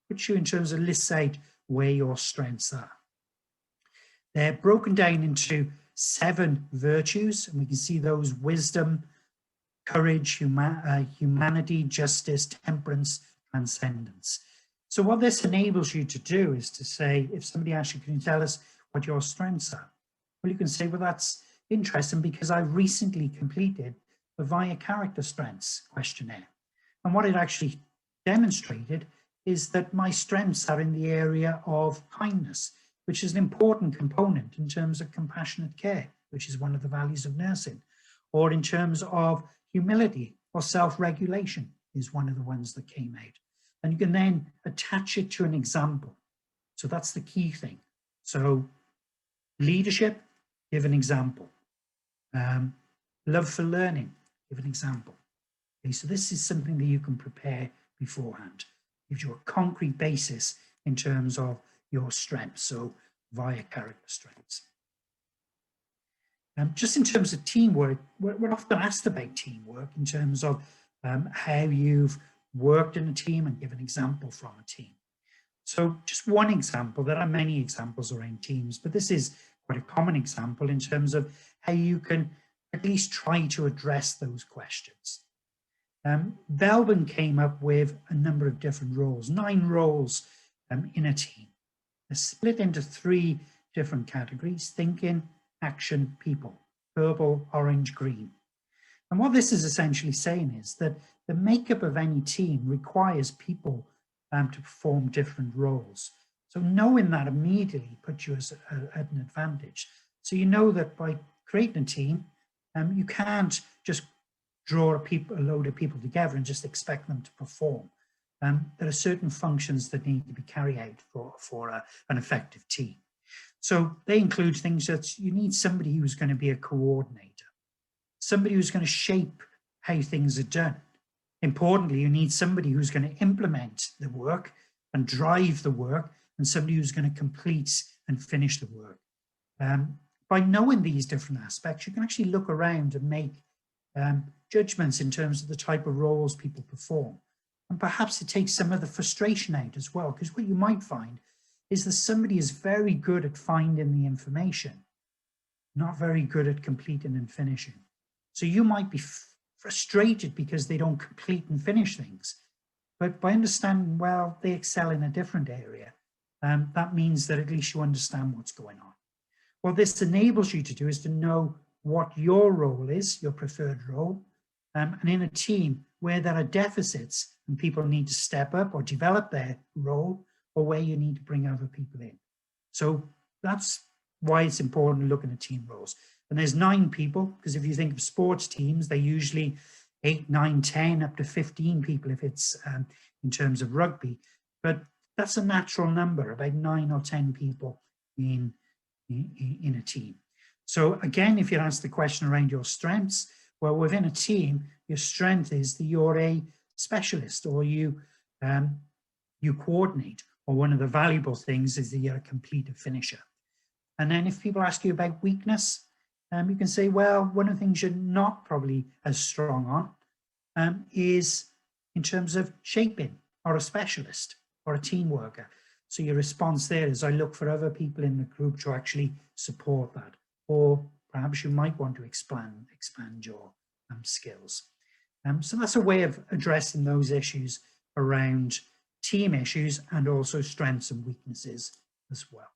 Puts you in terms of lists out where your strengths are. They're broken down into 7 virtues, and we can see those: wisdom, courage, humanity, justice, temperance, transcendence. So what this enables you to do is to say, if somebody asks you, can you tell us what your strengths are? Well, you can say, well, that's interesting because I recently completed the VIA character strengths questionnaire. And what it actually demonstrated is that my strengths are in the area of kindness, which is an important component in terms of compassionate care, which is one of the values of nursing, or in terms of humility or self-regulation is one of the ones that came out. And you can then attach it to an example. So that's the key thing. So leadership, give an example. Love for learning, give an example. Okay, so this is something that you can prepare beforehand. Gives you a concrete basis in terms of your strengths, so via character strengths. Just in terms of teamwork, we're often asked about teamwork in terms of how you've worked in a team and give an example from a team. So just one example, there are many examples around teams, but this is quite a common example in terms of how you can at least try to address those questions. Belbin came up with a number of different roles, 9 roles in a team. They're split into 3 different categories: thinking, action, people, purple, orange, green. And what this is essentially saying is that the makeup of any team requires people to perform different roles. So knowing that immediately puts you at an advantage. So you know that by creating a team, you can't just draw a load of people together and just expect them to perform. There are certain functions that need to be carried out for an effective team. So they include things that you need somebody who's going to be a coordinator, somebody who's going to shape how things are done. Importantly, you need somebody who's going to implement the work and drive the work, and somebody who's going to complete and finish the work. By knowing these different aspects, you can actually look around and make judgments in terms of the type of roles people perform. And perhaps it takes some of the frustration out as well, because what you might find is that somebody is very good at finding the information, not very good at completing and finishing. So you might be frustrated because they don't complete and finish things. But by understanding, well, they excel in a different area, that means that at least you understand what's going on. What this enables you to do is to know what your role is, your preferred role, and in a team where there are deficits and people need to step up or develop their role, or where you need to bring other people in. So that's why it's important looking at team roles. And there's 9 people, because if you think of sports teams, they're usually 8, 9, 10, up to 15 people if it's in terms of rugby. But that's a natural number, about 9 or 10 people in a team. So again, if you're asked the question around your strengths, well, within a team, your strength is that you're a specialist, or you coordinate, or one of the valuable things is that you're a completer finisher. And then if people ask you about weakness, you can say, well, one of the things you're not probably as strong on is in terms of shaping, or a specialist, or a team worker. So your response there is, I look for other people in the group to actually support that. Or perhaps you might want to expand your skills. So that's a way of addressing those issues around team issues, and also strengths and weaknesses as well.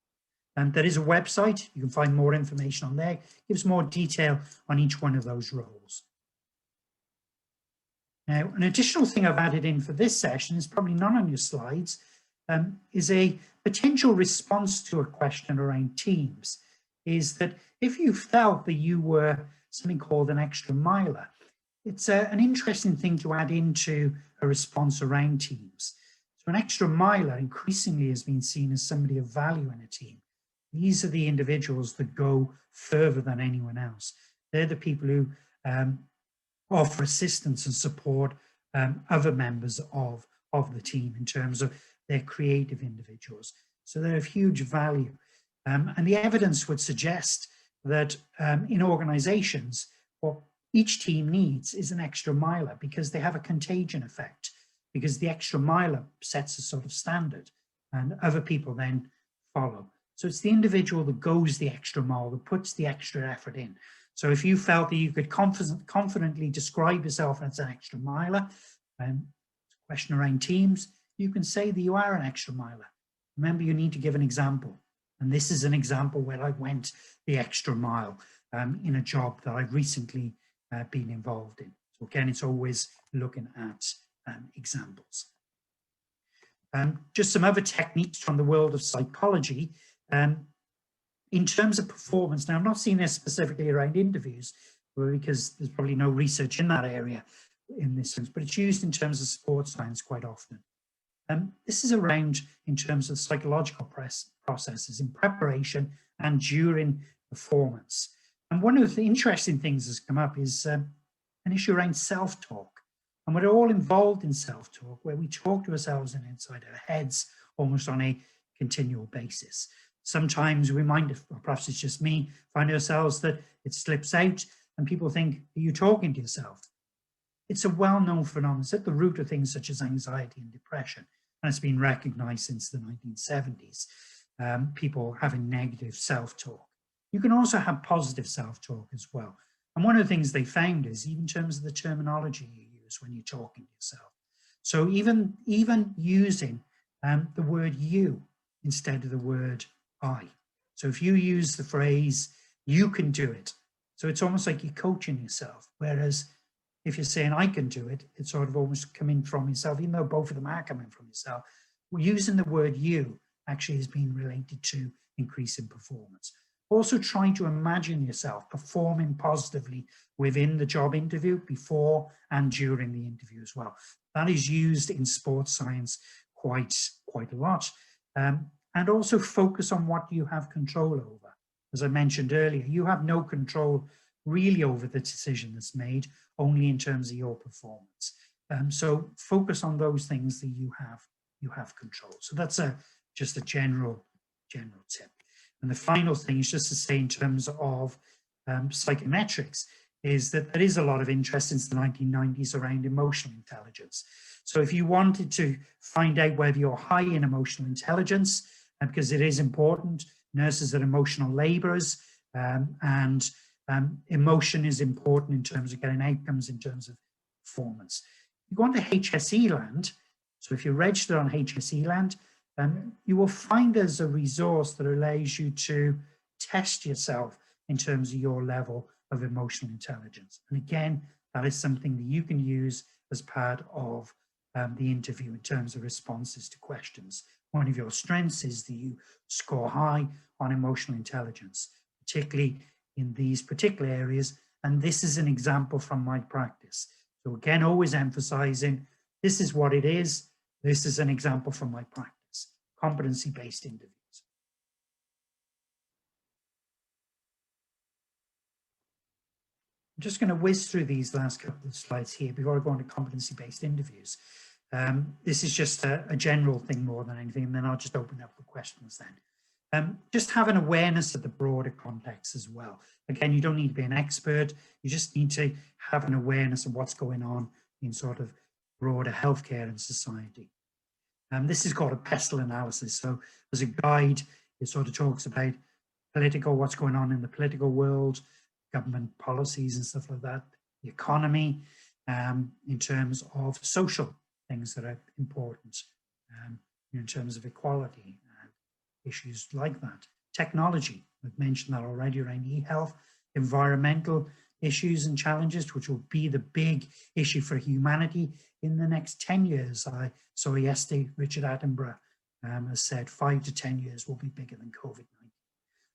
And there is a website, you can find more information on there, it gives more detail on each one of those roles. Now, an additional thing I've added in for this session is probably not on your slides, is a potential response to a question around teams, is that if you felt that you were something called an extra miler, it's an interesting thing to add into a response around teams. So an extra miler increasingly has been seen as somebody of value in a team. These are the individuals that go further than anyone else. They're the people who offer assistance and support other members of the team in terms of their creative individuals. So they're of huge value. And the evidence would suggest that in organizations, what each team needs is an extra miler, because they have a contagion effect, because the extra miler sets a sort of standard and other people then follow. So it's the individual that goes the extra mile, that puts the extra effort in. So if you felt that you could confidently describe yourself as an extra miler, question around teams, you can say that you are an extra miler. Remember, you need to give an example. And this is an example where I went the extra mile in a job that I've recently been involved in. So again, it's always looking at examples. Just some other techniques from the world of psychology. In terms of performance, now I'm not seeing this specifically around interviews, because there's probably no research in that area in this sense, but it's used in terms of sports science quite often. This is around in terms of psychological processes in preparation and during performance. And one of the interesting things that's come up is an issue around self-talk. And we're all involved in self-talk, where we talk to ourselves and inside our heads almost on a continual basis. Sometimes we might, or perhaps it's just me, find ourselves that it slips out and people think, are you talking to yourself? It's a well-known phenomenon. It's at the root of things such as anxiety and depression. And it's been recognized since the 1970s, people having negative self-talk. You can also have positive self-talk as well. And one of the things they found is even in terms of the terminology you use when you're talking to yourself. So even using the word you instead of the word I. So if you use the phrase, you can do it. So it's almost like you're coaching yourself. Whereas if you're saying I can do it, it's sort of almost coming from yourself, even though both of them are coming from yourself. using the word you actually has been related to increase in performance. Also try to imagine yourself performing positively within the job interview, before and during the interview as well. That is used in sports science quite a lot. And also focus on what you have control over. As I mentioned earlier, you have no control really over the decision that's made, only in terms of your performance. So focus on those things that you have control. So that's just a general tip. And the final thing is just to say, in terms of psychometrics, is that there is a lot of interest since the 1990s around emotional intelligence. So if you wanted to find out whether you're high in emotional intelligence, because it is important, nurses are emotional laborers, and emotion is important in terms of getting outcomes in terms of performance. You go on to HSE land, so if you're registered on HSE land, you will find there's a resource that allows you to test yourself in terms of your level of emotional intelligence. And again, that is something that you can use as part of the interview in terms of responses to questions. One of your strengths is that you score high on emotional intelligence, particularly in these particular areas. And this is an example from my practice. So again, always emphasizing, this is what it is. This is an example from my practice, competency-based interviews. I'm just going to whiz through these last couple of slides here before I go on to competency-based interviews. This is just a general thing more than anything, and then I'll just open up for questions then. Just have an awareness of the broader context as well. Again, you don't need to be an expert. You just need to have an awareness of what's going on in sort of broader healthcare and society. This is called a pestle analysis. So as a guide, it sort of talks about what's going on in the political world, government policies and stuff like that, the economy, in terms of social things that are important, in terms of equality, issues like that. Technology, I've mentioned that already, around e-health, environmental issues and challenges, which will be the big issue for humanity in the next 10 years. I saw yesterday, Richard Attenborough has said 5 to 10 years will be bigger than COVID-19.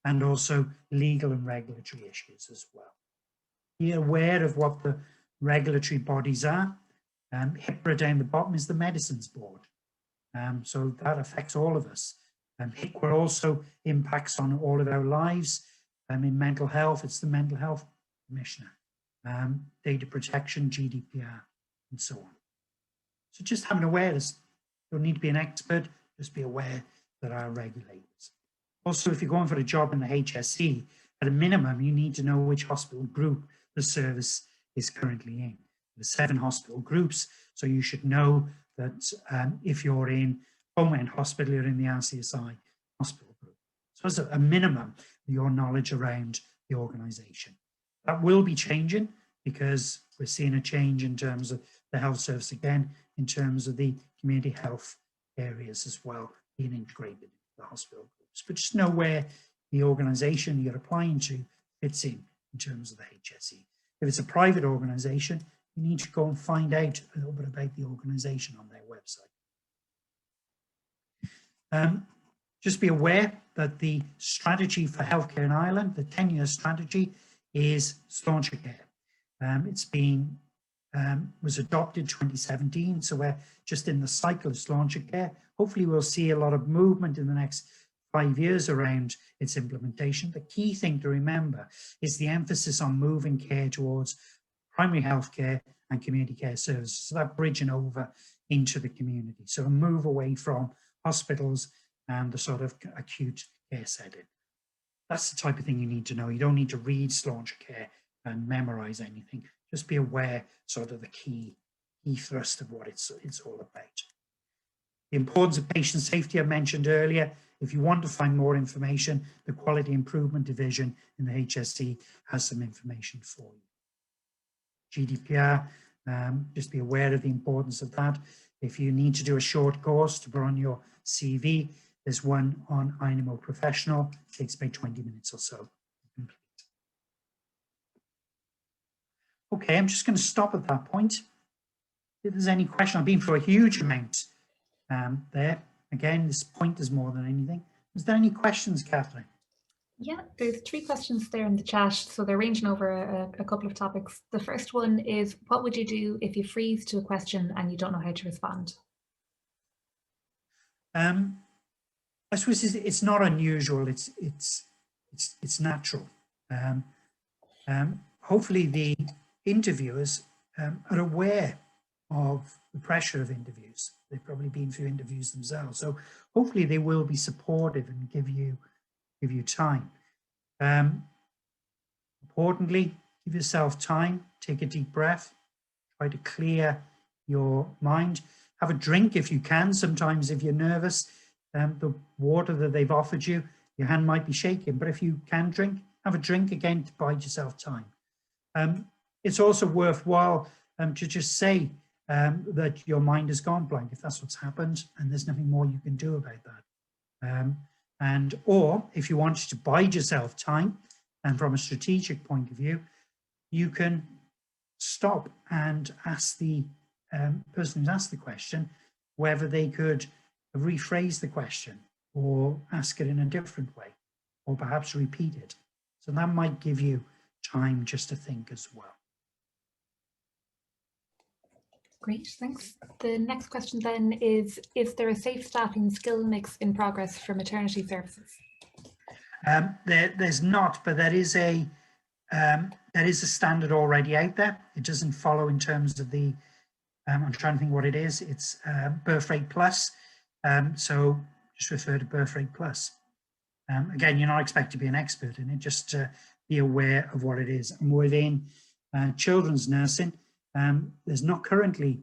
And also legal and regulatory issues as well. Be aware of what the regulatory bodies are. HIPAA down the bottom is the Medicines Board. So that affects all of us. HIPAA also impacts on all of our lives. In mental health, it's the Mental Health Commissioner. Data protection, GDPR, and so on. So just having awareness. You don't need to be an expert, just be aware there are regulators. Also, if you're going for a job in the HSE, at a minimum, you need to know which hospital group the service is currently in. There's 7 hospital groups, so you should know that if you're in Beaumont Hospital, you're in the RCSI hospital group. So as a minimum, your knowledge around the organisation. That will be changing because we're seeing a change in terms of the health service again, in terms of the community health areas as well, being integrated into the hospital groups. But just know where the organisation you're applying to fits in terms of the HSE. If it's a private organisation, you need to go and find out a little bit about the organisation on their website. Just be aware that the strategy for healthcare in Ireland, the 10-year strategy, is Sláinte Care. It's been was adopted 2017, so we're just in the cycle of Sláinte Care. Hopefully we'll see a lot of movement in the next 5 years around its implementation. The key thing to remember is the emphasis on moving care towards primary health care and community care services, so that bridging over into the community. So a move away from hospitals and the sort of acute care setting. That's the type of thing you need to know. You don't need to read Sláinte Care and memorize anything. Just be aware sort of the key thrust of what it's all about. The importance of patient safety I mentioned earlier. If you want to find more information, the Quality Improvement Division in the HSE has some information for you. GDPR, just be aware of the importance of that. If you need to do a short course to put on your CV, there's one on INMO Professional. It takes about 20 minutes or so to complete. Okay, I'm just going to stop at that point. If there's any question, I've been through a huge amount there. Again, this pointers more than anything. Is there any questions, Catherine? Yeah, there's 3 questions there in the chat, so they're ranging over a couple of topics. The first one is, what would you do if you freeze to a question and you don't know how to respond? I suppose it's not unusual. It's natural. Hopefully, the interviewers are aware of the pressure of interviews. They've probably been through interviews themselves, so hopefully they will be supportive and give you time. Importantly, give yourself time. Take a deep breath. Try to clear your mind. Have a drink if you can. Sometimes, if you're nervous, the water that they've offered you, your hand might be shaking. But if you can drink, have a drink again to bide yourself time. It's also worthwhile to just say that your mind has gone blank if that's what's happened, and there's nothing more you can do about that. Or if you wanted to bide yourself time, and from a strategic point of view, you can stop and ask the person who's asked the question whether they could rephrase the question or ask it in a different way, or perhaps repeat it. So that might give you time just to think as well. Great, thanks. The next question then is there a safe staffing skill mix in progress for maternity services? There's not, but there is a standard already out there. It doesn't follow in terms of the, I'm trying to think what it is. It's birth rate plus. So just refer to birth rate plus. Again, you're not expected to be an expert in it, just be aware of what it is. And within children's nursing, there's not currently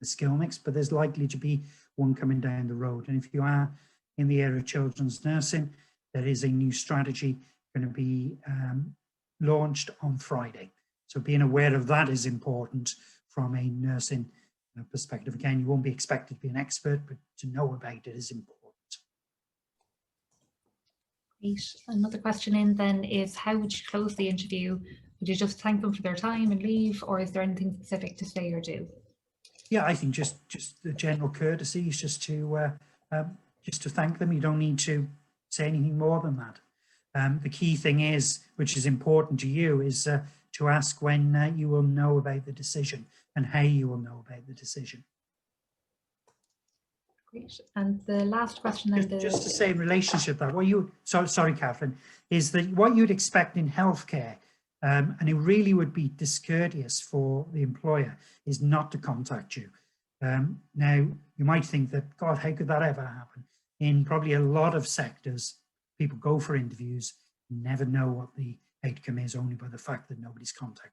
a skill mix, but there's likely to be one coming down the road. And if you are in the area of children's nursing, there is a new strategy going to be launched on Friday. So being aware of that is important from a nursing perspective. Again, you won't be expected to be an expert, but to know about it is important. Great. Another question in then is, how would you close the interview? Would you just thank them for their time and leave, or is there anything specific to say or do? Yeah, I think just the general courtesy is just to thank them. You don't need to say anything more than that. The key thing is, which is important to you, is to ask when you will know about the decision and how you will know about the decision. Great. And the last question then, just to say in relationship to that, what you, sorry, Catherine, is that what you'd expect in healthcare, and it really would be discourteous for the employer, is not to contact you. Now, you might think that, God, how could that ever happen? In probably a lot of sectors, people go for interviews, never know what the outcome is, only by the fact that nobody's contacted.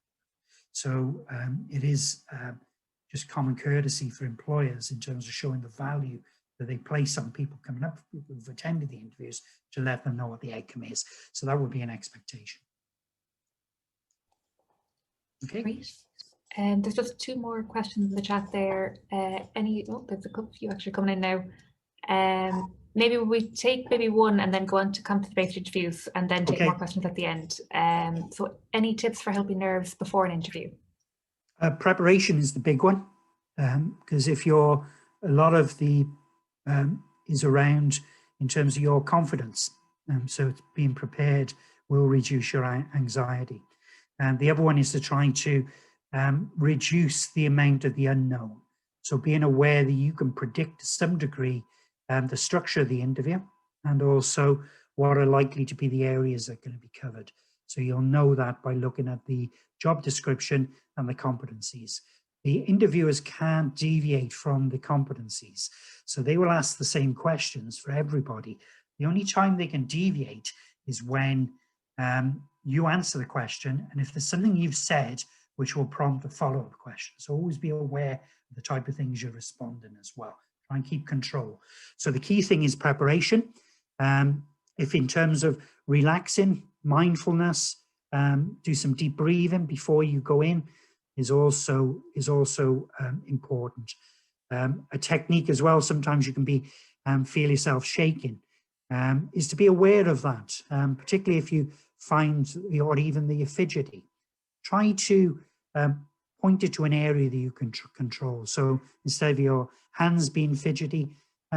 So it is just common courtesy for employers in terms of showing the value that they place on people coming up, people who've attended the interviews, to let them know what the outcome is. So that would be an expectation. Okay. Great. And there's just 2 more questions in the chat there. There's a few actually coming in now. Maybe we take one and then go on to competency-based interviews and then take more questions at the end. So any tips for helping nerves before an interview? Preparation is the big one, because if a lot of the is around in terms of your confidence. So being prepared will reduce your anxiety. And the other one is to try to reduce the amount of the unknown. So being aware that you can predict to some degree the structure of the interview, and also what are likely to be the areas that are going to be covered. So you'll know that by looking at the job description and the competencies. The interviewers can't deviate from the competencies. So they will ask the same questions for everybody. The only time they can deviate is when you answer the question, and if there's something you've said which will prompt a follow-up question. So always be aware of the type of things you're responding as well. Try and keep control. So the key thing is preparation. If in terms of relaxing, mindfulness, do some deep breathing before you go in is also important. A technique as well, sometimes you can feel yourself shaking, is to be aware of that, particularly if you find, or even that you're fidgety. Try to point it to an area that you can control. So instead of your hands being fidgety,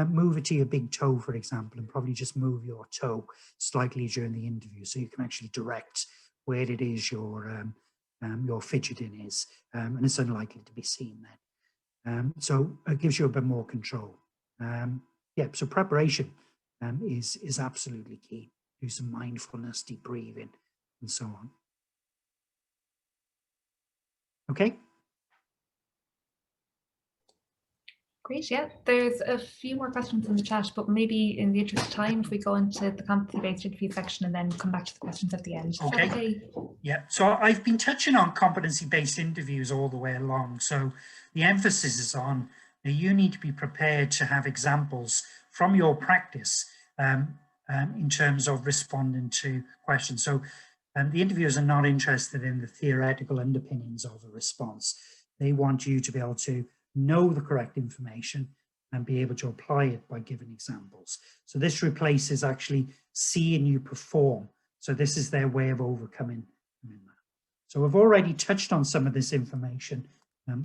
move it to your big toe, for example, and probably just move your toe slightly during the interview so you can actually direct where it is your fidgeting is, and it's unlikely to be seen then. So it gives you a bit more control. Yeah, so preparation is absolutely key. Do some mindfulness, deep breathing, and so on. Okay. Great, yeah. There's a few more questions in the chat, but maybe in the interest of time, if we go into the competency-based interview section and then come back to the questions at the end. Okay. Okay? Yeah, so I've been touching on competency-based interviews all the way along. So the emphasis is on you need to be prepared to have examples from your practice in terms of responding to questions. So the interviewers are not interested in the theoretical underpinnings of a response. They want you to be able to know the correct information and be able to apply it by giving examples. So this replaces actually seeing you perform. So this is their way of overcoming that. So I've already touched on some of this information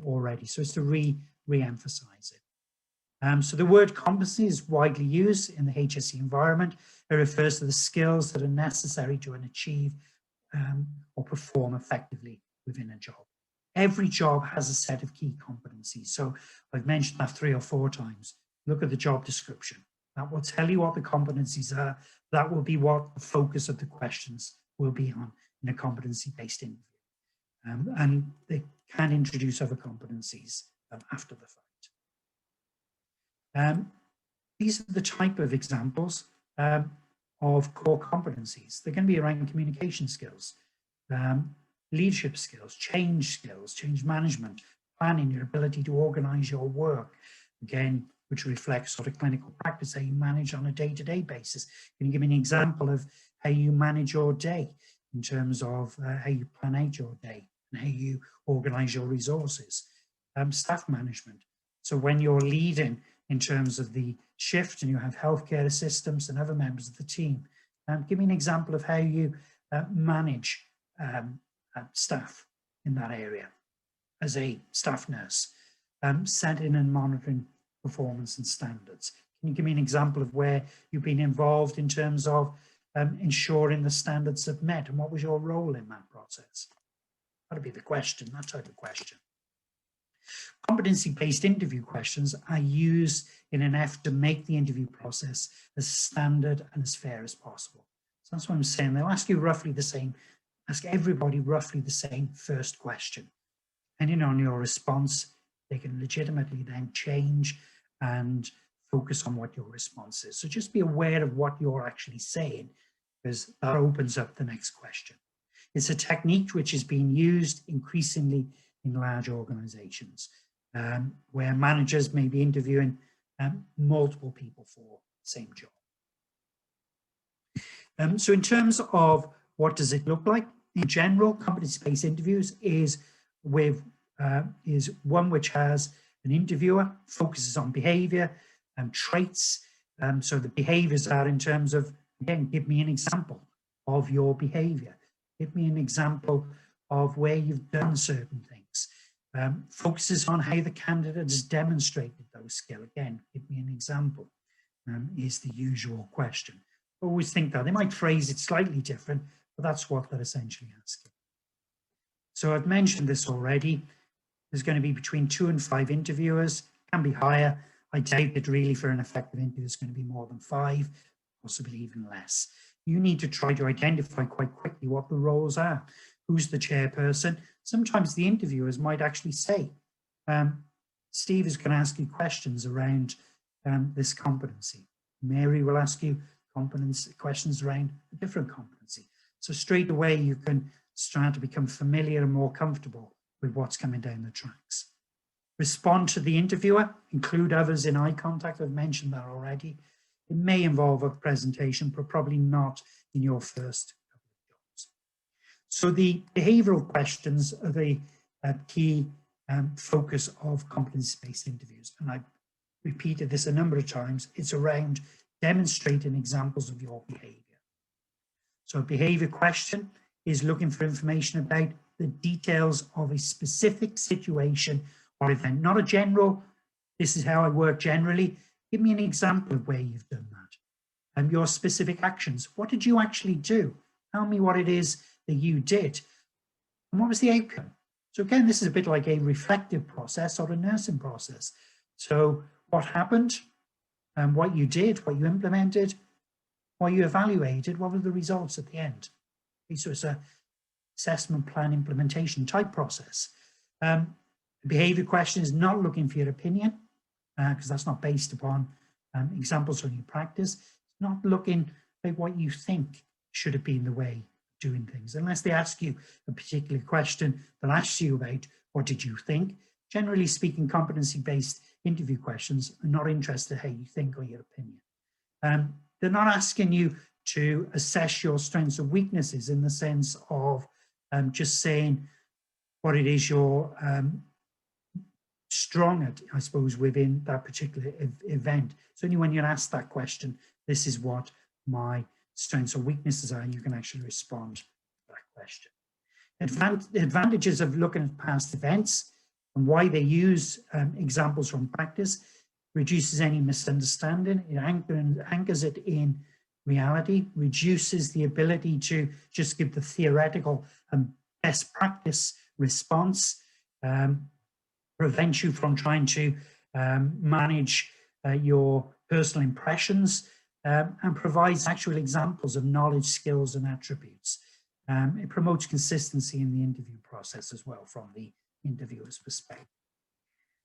already, so it's to re-emphasize it. So the word competency is widely used in the HSE environment. It refers to the skills that are necessary to achieve or perform effectively within a job. Every job has a set of key competencies. So I've mentioned that 3 or 4 times. Look at the job description. That will tell you what the competencies are. That will be what the focus of the questions will be on in a competency-based interview. And they can introduce other competencies after the fact. These are the type of examples of core competencies. They're going to be around communication skills, leadership skills, change management, planning, your ability to organize your work, again, which reflects sort of clinical practice, how you manage on a day-to-day basis. Can you give me an example of how you manage your day in terms of how you plan out your day and how you organize your resources? Staff management. So when you're leading in terms of the shift and you have healthcare assistants and other members of the team, give me an example of how you manage staff in that area as a staff nurse, setting and monitoring performance and standards. Can you give me an example of where you've been involved in terms of ensuring the standards are met, and what was your role in that process? That'd be the question, that type of question. Competency-based interview questions are used in an effort to make the interview process as standard and as fair as possible. So that's what I'm saying. They'll ask you roughly the same, ask everybody roughly the same first question. Depending on your response, they can legitimately then change and focus on what your response is. So just be aware of what you're actually saying, because that opens up the next question. It's a technique which is being used increasingly in large organizations, where managers may be interviewing multiple people for the same job. So in terms of what does it look like, in general, competency-based interviews is one which has an interviewer, focuses on behavior and traits. So the behaviors are in terms of, again, give me an example of your behavior. Give me an example of where you've done certain things. Focuses on how the candidate has demonstrated those skills. Again, give me an example, is the usual question. Always think that. They might phrase it slightly different, but that's what they're essentially asking. So I've mentioned this already. There's going to be between 2 and 5 interviewers, can be higher. I doubt that really for an effective interview is going to be more than 5, possibly even less. You need to try to identify quite quickly what the roles are. Who's the chairperson? Sometimes the interviewers might actually say, Steve is going to ask you questions around this competency. Mary will ask you questions around a different competency. So straight away you can start to become familiar and more comfortable with what's coming down the tracks. Respond to the interviewer, include others in eye contact. I've mentioned that already. It may involve a presentation, but probably not in your first couple of jobs. So the behavioral questions are the key focus of competency-based interviews. And I've repeated this a number of times. It's around demonstrating examples of your behavior. So a behavior question is looking for information about the details of a specific situation or event, not a general, this is how I work generally. Give me an example of where you've done that. And your specific actions. What did you actually do? Tell me what it is that you did. And what was the outcome? So again, this is a bit like a reflective process or a nursing process. So what happened, and what you did, what you implemented, what you evaluated, what were the results at the end? So it's a assessment plan implementation type process. The behavior question is not looking for your opinion, because that's not based upon examples from your practice. It's not looking at what you think should have been the way of doing things, unless they ask you a particular question that asks you about what did you think. Generally speaking, competency-based interview questions are not interested in how you think or your opinion. They're not asking you to assess your strengths or weaknesses in the sense of just saying what it is you're strong at, I suppose, within that particular event. It's only when you're asked that question, this is what my strengths or weaknesses are, and you can actually respond to that question. Advantages of looking at past events and why they use examples from practice: reduces any misunderstanding, it anchors it in reality, reduces the ability to just give the theoretical and best practice response, prevents you from trying to manage your personal impressions, and provides actual examples of knowledge, skills, and attributes. It promotes consistency in the interview process as well from the interviewer's perspective.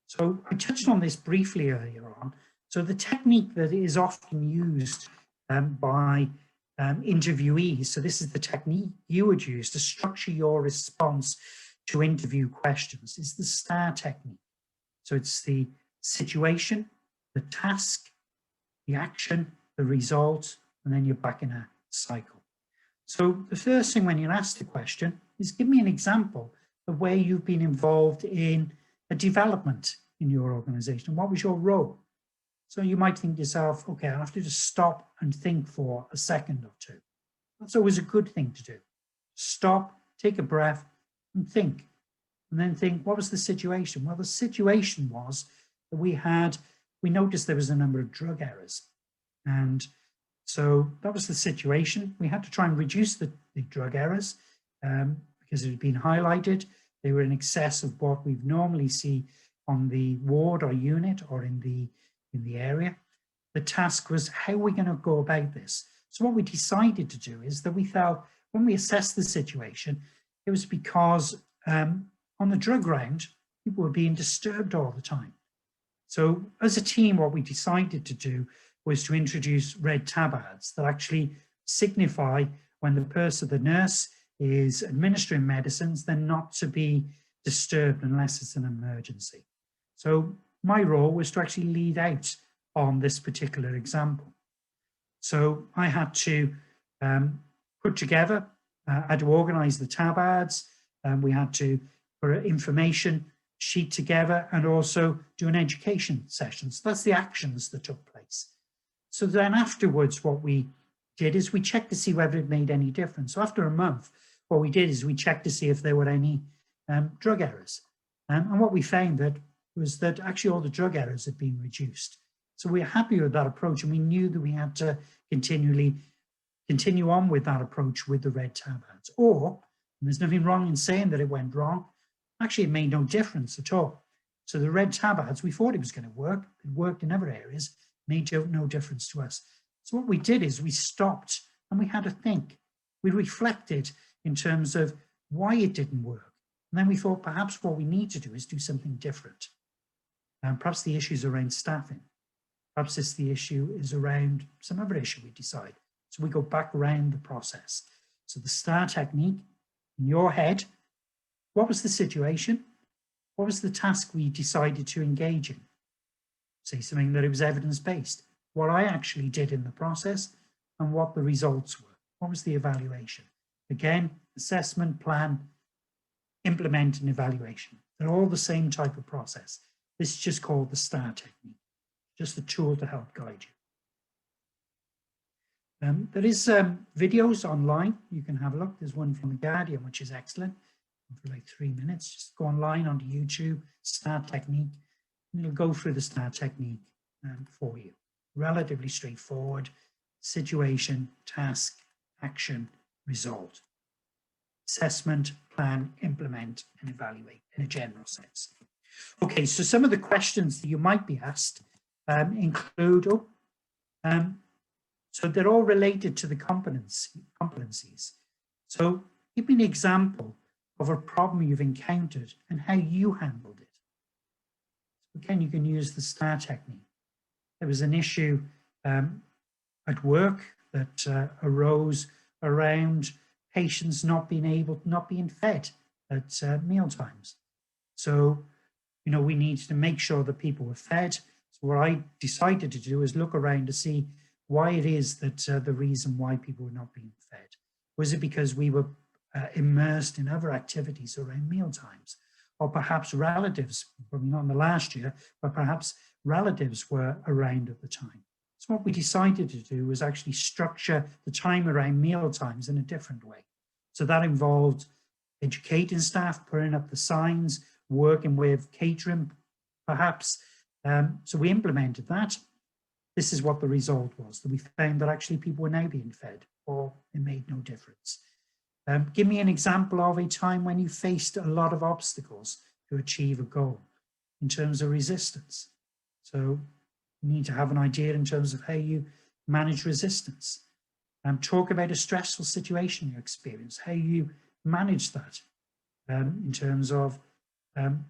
So I touched on this briefly earlier on. So the technique that is often used by interviewees, so this is the technique you would use to structure your response to interview questions, is the STAR technique. So it's the situation, the task, the action, the result, and then you're back in a cycle. So the first thing when you're asked the question is, give me an example of where you've been involved in a development in your organization. What was your role? So you might think to yourself, okay, I'll have to just stop and think for a second or two. That's always a good thing to do. Stop, take a breath, and think. And then think, what was the situation? Well, the situation was that we noticed there was a number of drug errors. And so that was the situation. We had to try and reduce the drug errors because it had been highlighted. They were in excess of what we normally see on the ward or unit or in the area. The task was, how are we going to go about this? So what we decided to do is that we felt when we assessed the situation, it was because on the drug round, people were being disturbed all the time. So as a team, what we decided to do was to introduce red tab ads that actually signify when the nurse is administering medicines, then not to be disturbed unless it's an emergency. So my role was to actually lead out on this particular example. So I had to put together, I had to organize the tab ads, we had to put an information sheet together and also do an education session. So that's the actions that took place. So then afterwards, what we did is we checked to see whether it made any difference. So after a month, what we did is we checked to see if there were any drug errors. And what we found was that actually all the drug errors had been reduced. So we're happy with that approach, and we knew that we had to continue on with that approach with the red tab ads. Or, and there's nothing wrong in saying that it went wrong, actually it made no difference at all. So the red tab ads, we thought it was going to work. It worked in other areas, made no difference to us. So what we did is we stopped and we had to think. We reflected in terms of why it didn't work. And then we thought perhaps what we need to do is do something different. And perhaps the issue is around staffing. Perhaps the issue is around some other issue we decide. So we go back around the process. So the STAR technique, in your head, what was the situation? What was the task we decided to engage in? Say something that it was evidence-based. What I actually did in the process and what the results were. What was the evaluation? Again, assessment, plan, implement, and evaluation. They're all the same type of process. This is just called the STAR technique, just a tool to help guide you. There is videos online. You can have a look. There's one from The Guardian, which is excellent. For like 3 minutes, just go online onto YouTube, STAR technique, and you'll go through the STAR technique for you. Relatively straightforward: situation, task, action, result. Assessment, plan, implement, and evaluate in a general sense. Okay, so some of the questions that you might be asked include, so they're all related to the competencies. So give me an example of a problem you've encountered and how you handled it. Again, you can use the STAR technique. There was an issue at work that arose around patients not being fed at meal times. So, you know, we needed to make sure that people were fed. So what I decided to do is look around to see why it is that the reason why people were not being fed. Was it because we were immersed in other activities around meal times? Or perhaps relatives, probably not in the last year, but perhaps relatives were around at the time. So what we decided to do was actually structure the time around meal times in a different way. So that involved educating staff, putting up the signs, working with catering, perhaps. So we implemented that. This is what the result was, that we found that actually people were now being fed, or it made no difference. Give me an example of a time when you faced a lot of obstacles to achieve a goal in terms of resistance. So you need to have an idea in terms of how you manage resistance. Talk about a stressful situation you experience, how you manage that in terms of you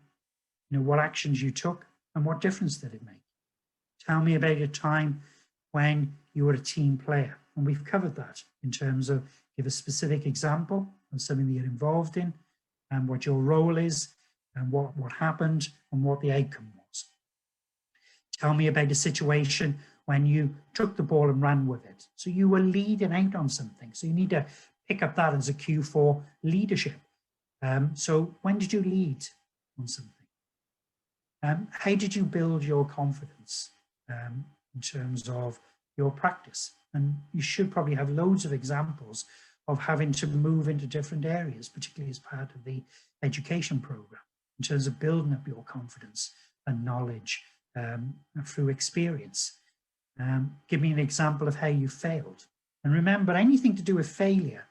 know, what actions you took and what difference did it make. Tell me about a time when you were a team player, and we've covered that in terms of give a specific example of something that you're involved in and what your role is and what happened and what the outcome was. Tell me about a situation when you took the ball and ran with it. So you were leading out on something. So you need to pick up that as a cue for leadership. So when did you lead on something? How did you build your confidence in terms of your practice? And you should probably have loads of examples of having to move into different areas, particularly as part of the education program, in terms of building up your confidence and knowledge through experience. Give me an example of how you failed. And remember, anything to do with failure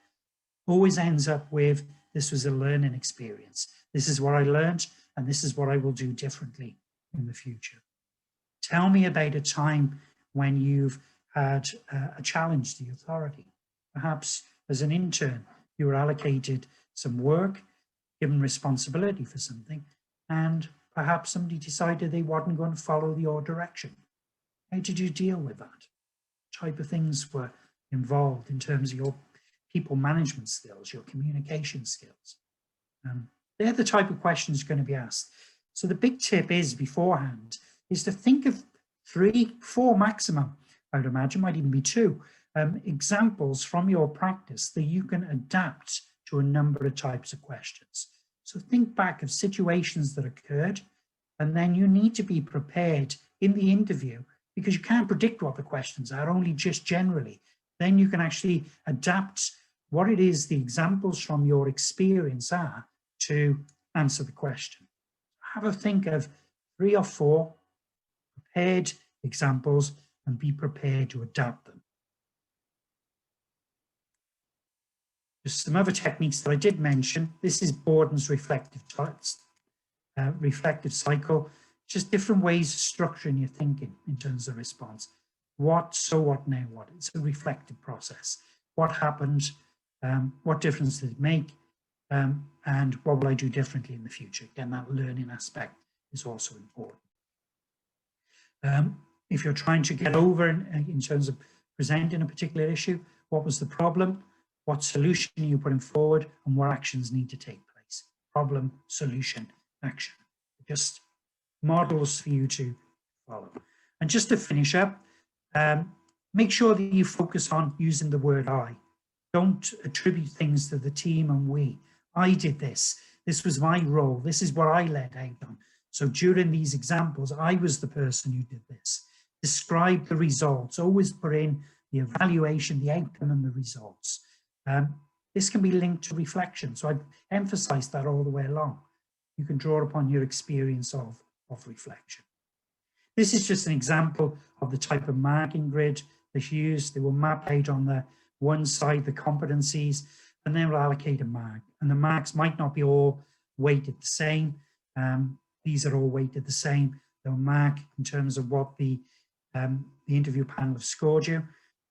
always ends up with, this was a learning experience. This is what I learned, and this is what I will do differently in the future. Tell me about a time when you've had a challenge to the authority. Perhaps as an intern, you were allocated some work, given responsibility for something, and perhaps somebody decided they weren't going to follow your direction. How did you deal with that? What type of things were involved in terms of your people management skills, your communication skills? They're the type of questions you're going to be asked. So the big tip is beforehand is to think of 3, 4 maximum, I would imagine, might even be 2, examples from your practice that you can adapt to a number of types of questions. So think back of situations that occurred, and then you need to be prepared in the interview, because you can't predict what the questions are, only just generally. Then you can actually adapt what it is the examples from your experience are to answer the question. Have a think of 3 or 4 prepared examples and be prepared to adapt them. Just some other techniques that I did mention. This is Borden's reflective cycle. Just different ways of structuring your thinking in terms of response. What, so what, now what? It's a reflective process. What happened? What difference did it make? And what will I do differently in the future? Again, that learning aspect is also important. If you're trying to get over in terms of presenting a particular issue, what was the problem? What solution are you putting forward? And what actions need to take place? Problem, solution, action. Just models for you to follow. And just to finish up, make sure that you focus on using the word I. Don't attribute things to the team and we. I did this. This was my role. This is what I led out on. So during these examples, I was the person who did this. Describe the results. Always put in the evaluation, the outcome, and the results. This can be linked to reflection. So I've emphasized that all the way along. You can draw upon your experience of reflection. This is just an example of the type of marking grid that's used. They will map out on the one side the competencies, and then we'll allocate a mark. And the marks might not be all weighted the same. These are all weighted the same. They'll mark in terms of what the interview panel have scored you.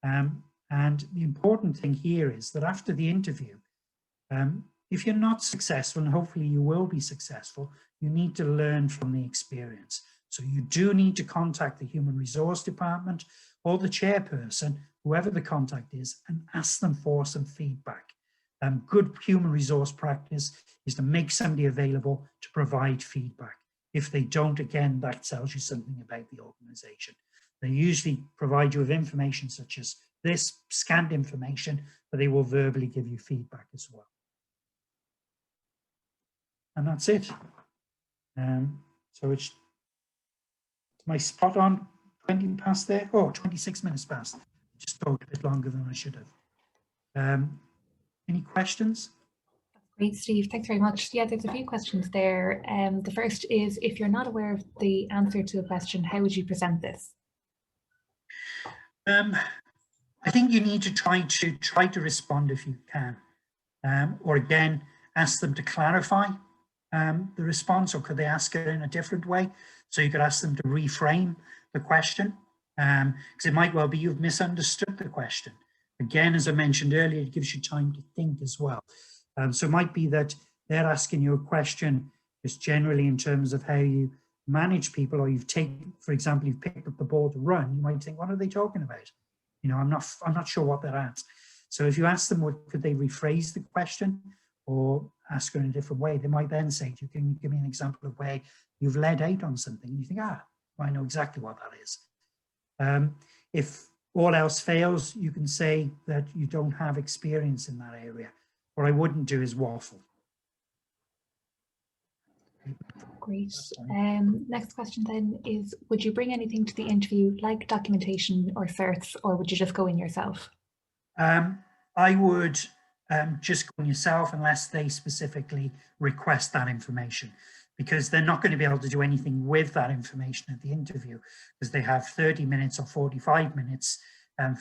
And the important thing here is that after the interview, if you're not successful, and hopefully you will be successful, you need to learn from the experience. So you do need to contact the human resource department or the chairperson, whoever the contact is, and ask them for some feedback. Good human resource practice is to make somebody available to provide feedback. If they don't, again, that tells you something about the organisation. They usually provide you with information such as this, scanned information, but they will verbally give you feedback as well. And that's it. So it's my spot on 20 past there. Oh, 26 minutes past. Just talked a bit longer than I should have. Any questions? Great, Steve. Thanks very much. Yeah, there's a few questions there. The first is, if you're not aware of the answer to a question, how would you present this? I think you need to try to respond if you can, or again, ask them to clarify the response, or could they ask it in a different way? So you could ask them to reframe the question, because it might well be you've misunderstood the question. Again, as I mentioned earlier, it gives you time to think as well. So it might be that they're asking you a question just generally in terms of how you manage people, or you've taken, for example, you've picked up the ball to run. You might think, what are they talking about? You know, I'm not sure what they're at. So if you ask them, could they rephrase the question or ask her in a different way? They might then say to you, can you give me an example of where you've led out on something? And you think, I know exactly what that is. If all else fails, you can say that you don't have experience in that area. What I wouldn't do is waffle. Great. Next question then is, would you bring anything to the interview like documentation or certs, or would you just go in yourself? I would just go in yourself unless they specifically request that information, because they're not going to be able to do anything with that information at the interview, because they have 30 minutes or 45 minutes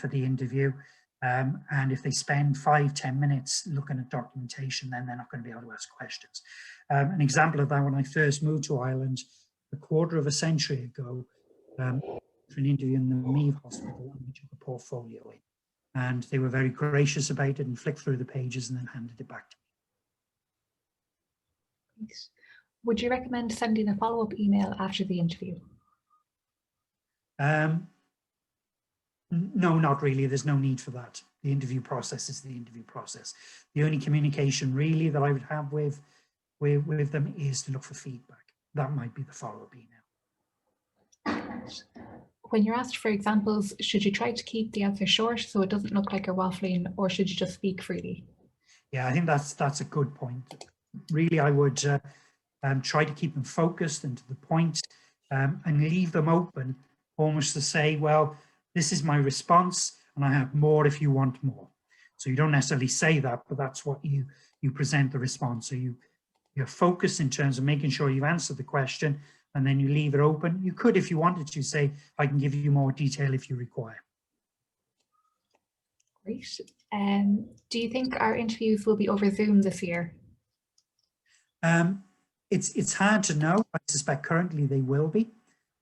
for the interview. And if they spend 5-10 minutes looking at documentation, then they're not going to be able to ask questions. An example of that, when I first moved to Ireland a quarter of a century ago, for an interview in the Meath Hospital, and we took a portfolio in. And they were very gracious about it and flicked through the pages and then handed it back to me. Thanks. Would you recommend sending a follow-up email after the interview? No, not really. There's no need for that. The interview process is the interview process. The only communication really that I would have with them is to look for feedback. That might be the follow-up email. When you're asked for examples, should you try to keep the answer short so it doesn't look like you're waffling, or should you just speak freely? Yeah, I think that's a good point. Really, I would try to keep them focused and to the point, and leave them open, almost to say, well, this is my response and I have more if you want more. So you don't necessarily say that, but that's what you present the response. So you're focused in terms of making sure you've answered the question, and then you leave it open. You could, if you wanted to, say, I can give you more detail if you require. Great. Do you think our interviews will be over Zoom this year? It's hard to know. I suspect currently they will be.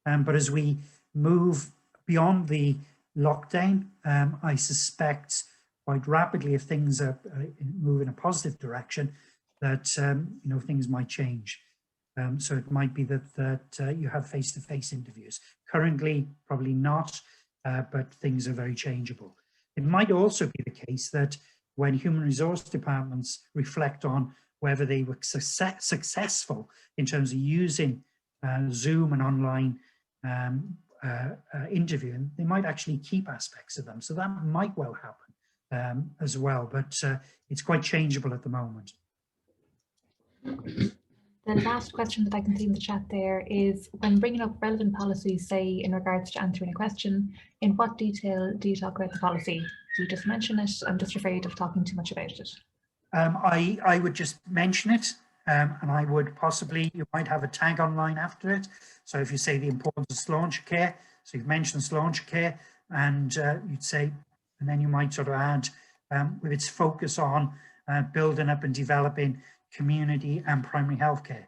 But as we move beyond the lockdown, I suspect quite rapidly, if things are move in a positive direction, that you know, things might change. So it might be that you have face-to-face interviews. Currently, probably not, but things are very changeable. It might also be the case that when human resource departments reflect on whether they were successful in terms of using Zoom and online interviewing, they might actually keep aspects of them. So that might well happen as well, but it's quite changeable at the moment. The last question that I can see in the chat there is, when bringing up relevant policies, say in regards to answering a question, in what detail do you talk about the policy? Do you just mention it? I'm just afraid of talking too much about it. I would just mention it. and I would possibly, you might have a tag online after it. So if you say the importance of sláinte care, so you've mentioned sláinte care, and you'd say, and then you might sort of add, with its focus on building up and developing community and primary healthcare.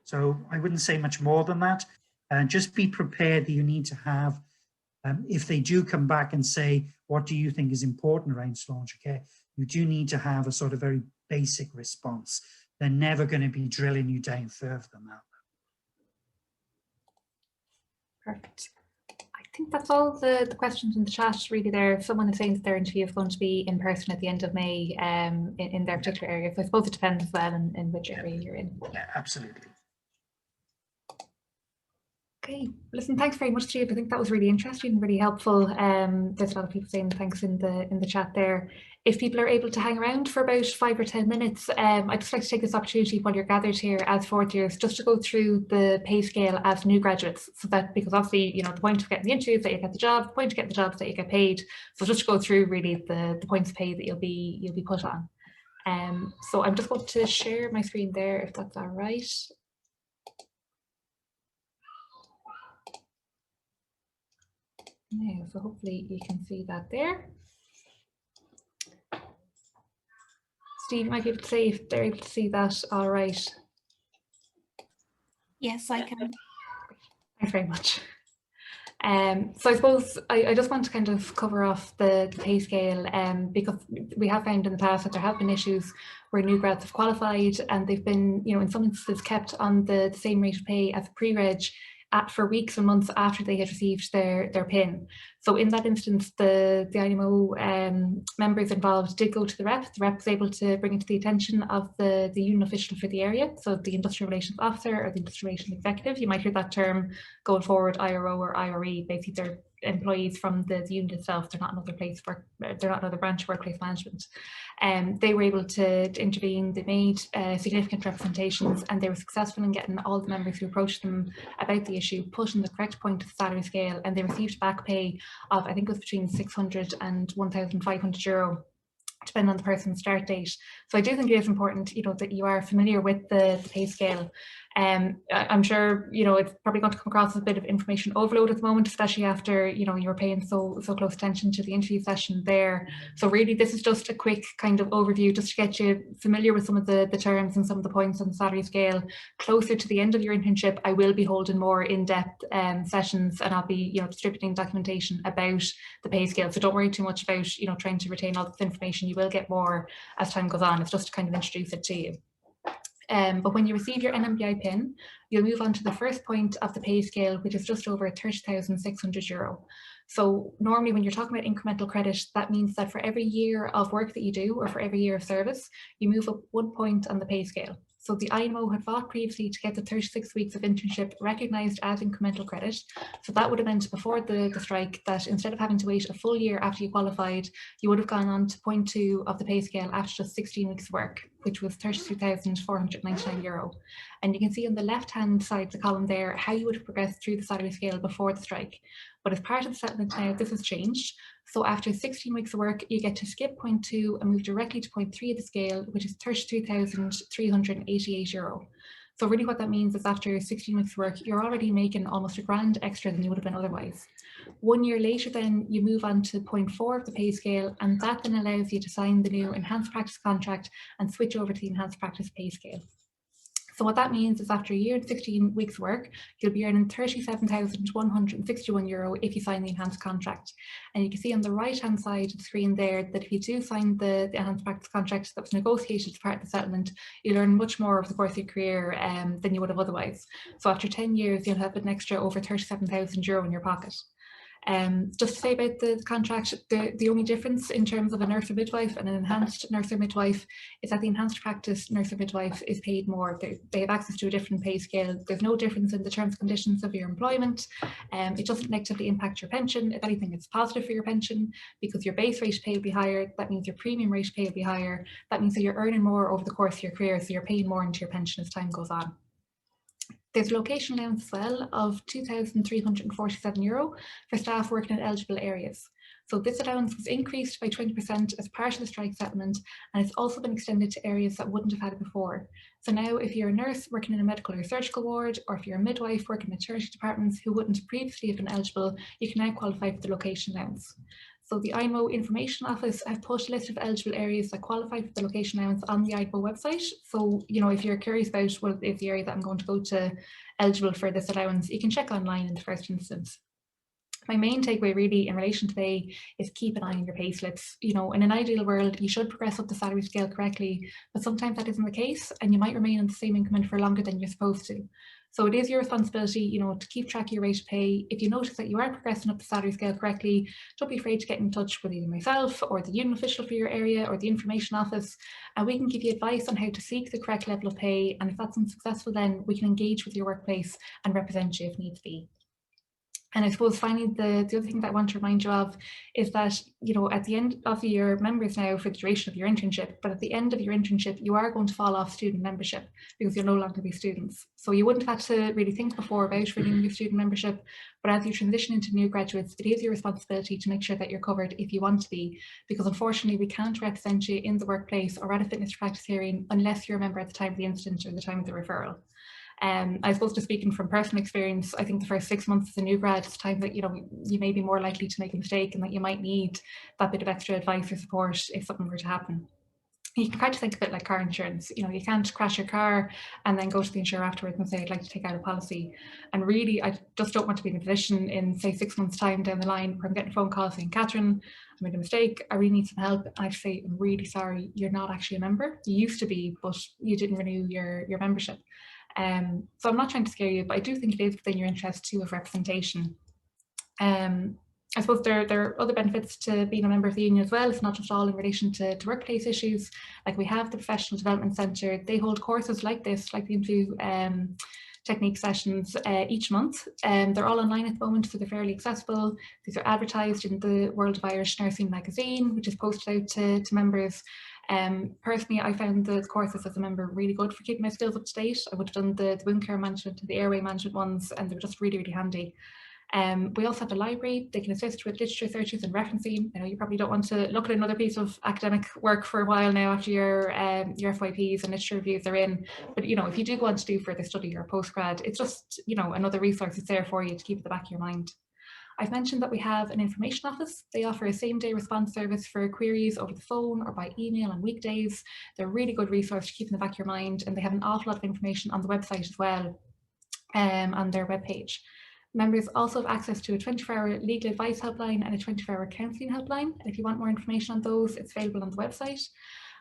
So I wouldn't say much more than that. Just be prepared that you need to have, if they do come back and say, what do you think is important around sláinte care? You do need to have a sort of very basic response. They're never going to be drilling you down further than that. Perfect. I think that's all the questions in the chat really there. If someone is saying that their interview is going to be in person at the end of May in their particular area. So I suppose it depends as well in which area you're in. Yeah, absolutely. Okay, listen, thanks very much, Steve. I think that was really interesting and really helpful. There's a lot of people saying thanks in the chat there. If people are able to hang around for about 5 or 10 minutes, I'd just like to take this opportunity while you're gathered here as fourth years, just to go through the pay scale as new graduates. So that, because obviously, you know, the point of getting the interview is that you get the job, the point of getting the job is that you get paid. So just to go through really the points of pay that you'll be put on. So I'm just going to share my screen there, if that's all right. Yeah, so hopefully you can see that there. Steve, you might be able to say if they're able to see that all right. Yes, I can. Thanks very much. So I suppose I just want to kind of cover off the pay scale because we have found in the past that there have been issues where new grads have qualified and they've been, you know, in some instances kept on the same rate of pay as pre-reg for weeks and months after they had received their PIN. So in that instance, the INMO members involved did go to the rep. The rep was able to bring it to the attention of the union official for the area, so the industrial relations officer or the industrial relations executive. You might hear that term going forward, IRO or IRE. Basically, they're employees from the union itself. They're not another place work. They're not another branch of workplace management. They were able to intervene. They made significant representations, and they were successful in getting all the members who approached them about the issue put in the correct point of the salary scale, and they received back pay of, I think it was between 600 and 1,500 euro, depending on the person's start date. So I do think it is important, you know, that you are familiar with the pay scale. I'm sure, you know, it's probably going to come across as a bit of information overload at the moment, especially after, you know, you're paying so close attention to the interview session there. So really, this is just a quick kind of overview, just to get you familiar with some of the terms and some of the points on the salary scale. Closer to the end of your internship, I will be holding more in-depth sessions, and I'll be, you know, distributing documentation about the pay scale. So don't worry too much about, you know, trying to retain all this information. You will get more as time goes on. It's just to kind of introduce it to you. But when you receive your NMBI PIN, you'll move on to the first point of the pay scale, which is just over 30,600 euro. So normally when you're talking about incremental credit, that means that for every year of work that you do, or for every year of service, you move up 1 point on the pay scale. So the INMO had fought previously to get the 36 weeks of internship recognised as incremental credit. So that would have meant before the strike that instead of having to wait a full year after you qualified, you would have gone on to point 2 of the pay scale after just 16 weeks of work, which was 32,499 euro. And you can see on the left-hand side of the column there how you would have progressed through the salary scale before the strike. But as part of the settlement now, this has changed. So after 16 weeks of work, you get to skip point 2 and move directly to point 3 of the scale, which is 32,388 euro. So really what that means is after 16 weeks of work, you're already making almost £1,000 extra than you would have been otherwise. 1 year later, then you move on to point 4 of the pay scale, and that then allows you to sign the new enhanced practice contract and switch over to the enhanced practice pay scale. So what that means is after a year and 16 weeks work, you'll be earning 37,161 euro if you sign the enhanced contract. And you can see on the right-hand side of the screen there that if you do sign the enhanced practice contract that was negotiated as part of the settlement, you'll earn much more over the course of your career than you would have otherwise. So after 10 years, you'll have an extra over 37,000 euro in your pocket. Just to say about the contract, the only difference in terms of a nurse or midwife and an enhanced nurse or midwife is that the enhanced practice nurse or midwife is paid more. They have access to a different pay scale. There's no difference in the terms and conditions of your employment. It doesn't negatively impact your pension. If anything, it's positive for your pension because your base rate pay will be higher. That means your premium rate pay will be higher. That means that you're earning more over the course of your career, so you're paying more into your pension as time goes on. There's a location allowance as well of €2,347 for staff working in eligible areas. So this allowance was increased by 20% as part of the strike settlement, and it's also been extended to areas that wouldn't have had it before. So now if you're a nurse working in a medical or surgical ward, or if you're a midwife working in maternity departments who wouldn't previously have been eligible, you can now qualify for the location allowance. So the INMO Information Office have put a list of eligible areas that qualify for the location allowance on the INMO website. So, you know, if you're curious about what is the area that I'm going to go to eligible for this allowance, you can check online in the first instance. My main takeaway really in relation today is keep an eye on your pay slips. You know, in an ideal world, you should progress up the salary scale correctly, but sometimes that isn't the case and you might remain on the same increment for longer than you're supposed to. So it is your responsibility, you know, to keep track of your rate of pay. If you notice that you are progressing up the salary scale correctly, don't be afraid to get in touch with either myself or the union official for your area or the information office, and we can give you advice on how to seek the correct level of pay. And if that's unsuccessful, then we can engage with your workplace and represent you if needs be. And I suppose finally, the other thing that I want to remind you of is that, you know, at the end of your members now for the duration of your internship, but at the end of your internship, you are going to fall off student membership because you'll no longer be students. So you wouldn't have had to really think before about renewing your student membership, but as you transition into new graduates, it is your responsibility to make sure that you're covered if you want to be, because unfortunately we can't represent you in the workplace or at a fitness practice hearing unless you're a member at the time of the incident or the time of the referral. I suppose just speaking from personal experience, I think the first 6 months as a new grad is time that, you know, you may be more likely to make a mistake and that you might need that bit of extra advice or support if something were to happen. You can kind of think of it like car insurance. You know, you can't crash your car and then go to the insurer afterwards and say, I'd like to take out a policy. And really, I just don't want to be in a position in, say, 6 months' time down the line where I'm getting a phone call saying, Catherine, I made a mistake, I really need some help. And I say, I'm really sorry, you're not actually a member. You used to be, but you didn't renew your membership. So I'm not trying to scare you, but I do think it is within your interest to have representation. I suppose there are other benefits to being a member of the union as well. It's not just all in relation to workplace issues. Like we have the Professional Development Centre. They hold courses like this, like the interview technique sessions each month. They're all online at the moment, so they're fairly accessible. These are advertised in the World of Irish Nursing magazine, which is posted out to members. Personally, I found the courses as a member really good for keeping my skills up to date. I would have done the wound care management and the airway management ones, and they were just really, really handy. We also have a library. They can assist with literature searches and referencing. I know you probably don't want to look at another piece of academic work for a while now after your FYPs and literature reviews are in. But, you know, if you do want to do further study or postgrad, it's just, you know, another resource that's there for you to keep at the back of your mind. I've mentioned that we have an information office. They offer a same-day response service for queries over the phone or by email on weekdays. They're a really good resource to keep in the back of your mind, and they have an awful lot of information on the website as well, on their webpage. Members also have access to a 24-hour legal advice helpline and a 24-hour counselling helpline. And if you want more information on those, it's available on the website.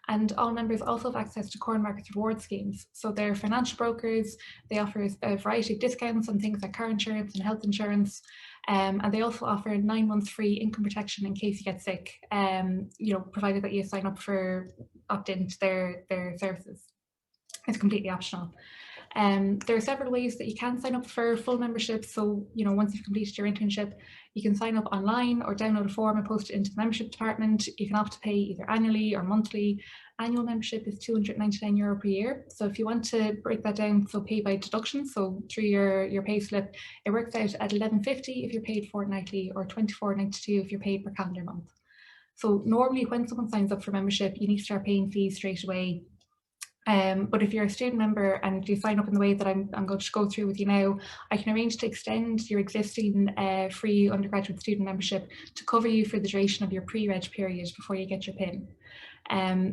And all members also have access to Corn Markets reward schemes. So they're financial brokers. They offer a variety of discounts on things like car insurance and health insurance. And they also offer 9 months free income protection in case you get sick, you know, provided that you sign up for opt-in to their services. It's completely optional. There are several ways that you can sign up for full membership. So, you know, once you've completed your internship, you can sign up online or download a form and post it into the membership department. You can opt to pay either annually or monthly. Annual membership is €299 per year. So if you want to break that down, so pay by deduction, so through your pay slip, it works out at $11.50 if you're paid fortnightly or $24.92 if you're paid per calendar month. So normally when someone signs up for membership, you need to start paying fees straight away. But if you're a student member and you sign up in the way that I'm going to go through with you now, I can arrange to extend your existing free undergraduate student membership to cover you for the duration of your pre-reg period before you get your PIN.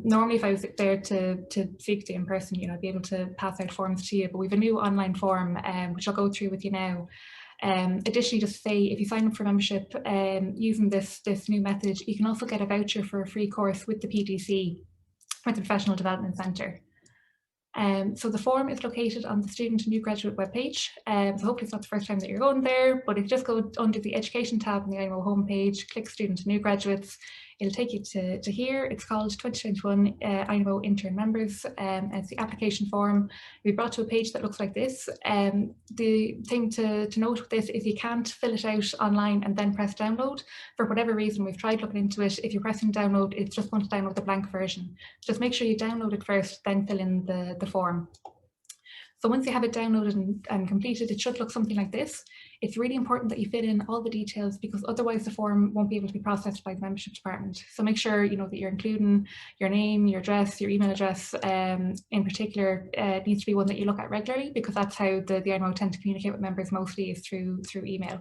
Normally, if I was there to speak to you in person, you know, I'd be able to pass out forms to you, but we have a new online form, which I'll go through with you now. Additionally, just to say, if you sign up for membership using this new method, you can also get a voucher for a free course with the PDC, with the Professional Development Centre. So the form is located on the Student and New Graduate webpage. So hopefully it's not the first time that you're going there, but if you just go under the Education tab on the INMO homepage, click Student and New Graduates, it'll take you to here. It's called 2021 INMO Intern Members, and it's the application form. You'll be brought to a page that looks like this. The thing to note with this is you can't fill it out online and then press download. For whatever reason, we've tried looking into it. If you're pressing download, it's just going to download the blank version. Just make sure you download it first, then fill in the form. So once you have it downloaded and completed, it should look something like this. It's really important that you fill in all the details, because otherwise the form won't be able to be processed by the membership department. So make sure that you're including your name, your address, your email address. In particular, it needs to be one that you look at regularly, because that's how the INMO tend to communicate with members mostly, is through email.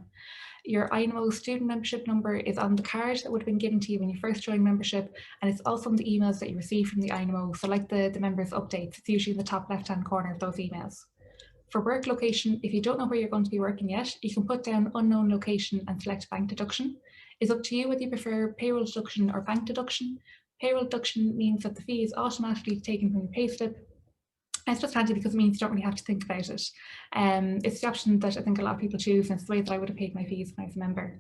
Your INMO student membership number is on the card that would have been given to you when you first joined membership, and it's also on the emails that you receive from the INMO. So like the members updates, it's usually in the top left-hand corner of those emails. For work location, if you don't know where you're going to be working yet, you can put down unknown location and select bank deduction. It's up to you whether you prefer payroll deduction or bank deduction. Payroll deduction means that the fee is automatically taken from your payslip. It's just handy because it means you don't really have to think about it. It's the option that I think a lot of people choose, and it's the way that I would have paid my fees when I was a member.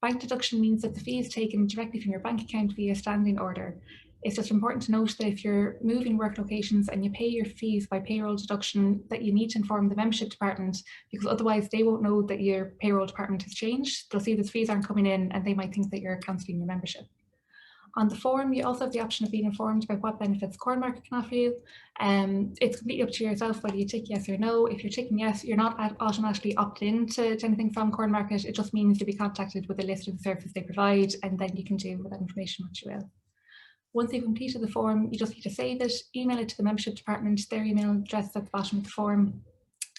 Bank deduction means that the fee is taken directly from your bank account via standing order. It's just important to note that if you're moving work locations and you pay your fees by payroll deduction, that you need to inform the membership department, because otherwise they won't know that your payroll department has changed. They'll see that fees aren't coming in and they might think that you're cancelling your membership. On the form, you also have the option of being informed about what benefits Cornmarket can offer you. It's completely up to yourself whether you tick yes or no. If you're ticking yes, you're not automatically opted into anything from Cornmarket. It just means you'll be contacted with a list of the services they provide, and then you can do with that information what you will. Once you've completed the form, you just need to save it, email it to the membership department. Their email address is at the bottom of the form.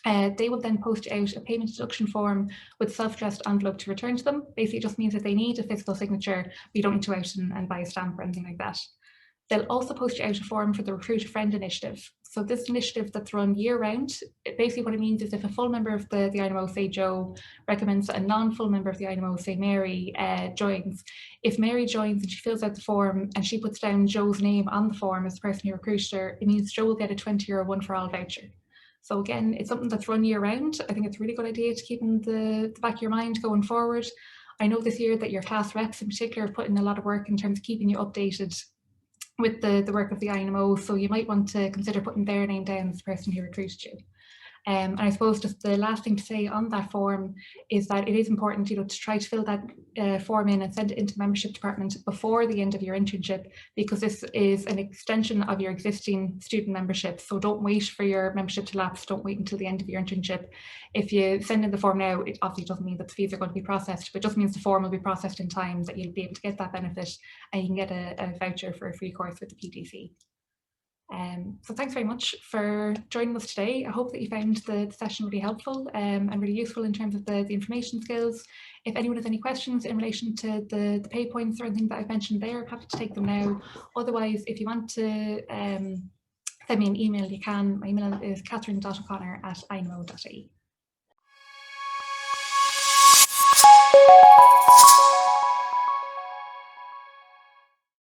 They will then post out a payment deduction form with a self-addressed envelope to return to them. Basically, it just means that they need a physical signature, but you don't need to go out and buy a stamp or anything like that. They'll also post out a form for the Recruit a Friend initiative. So this initiative that's run year round, basically what it means is if a full member of the INMO, say Joe, recommends a non-full member of the INMO, say Mary, joins. If Mary joins and she fills out the form and she puts down Joe's name on the form as the person who recruited her, it means Joe will get a €20 one for all voucher. So again, it's something that's run year round. I think it's a really good idea to keep in the back of your mind going forward. I know this year that your class reps in particular have put in a lot of work in terms of keeping you updated with the work of the INMO, so you might want to consider putting their name down as the person who recruited you. And I suppose just the last thing to say on that form is that it is important, to try to fill that form in and send it into the membership department before the end of your internship, because this is an extension of your existing student membership. So don't wait for your membership to lapse. Don't wait until the end of your internship. If you send in the form now, it obviously doesn't mean that the fees are going to be processed, but it just means the form will be processed in time that you'll be able to get that benefit, and you can get a voucher for a free course with the PTC. So thanks very much for joining us today. I hope that you found the session really helpful and really useful in terms of the information skills. If anyone has any questions in relation to the pay points or anything that I've mentioned there, I'm happy to take them now. Otherwise, if you want to send me an email, you can. My email is catherine.o'connor@inmo.ie.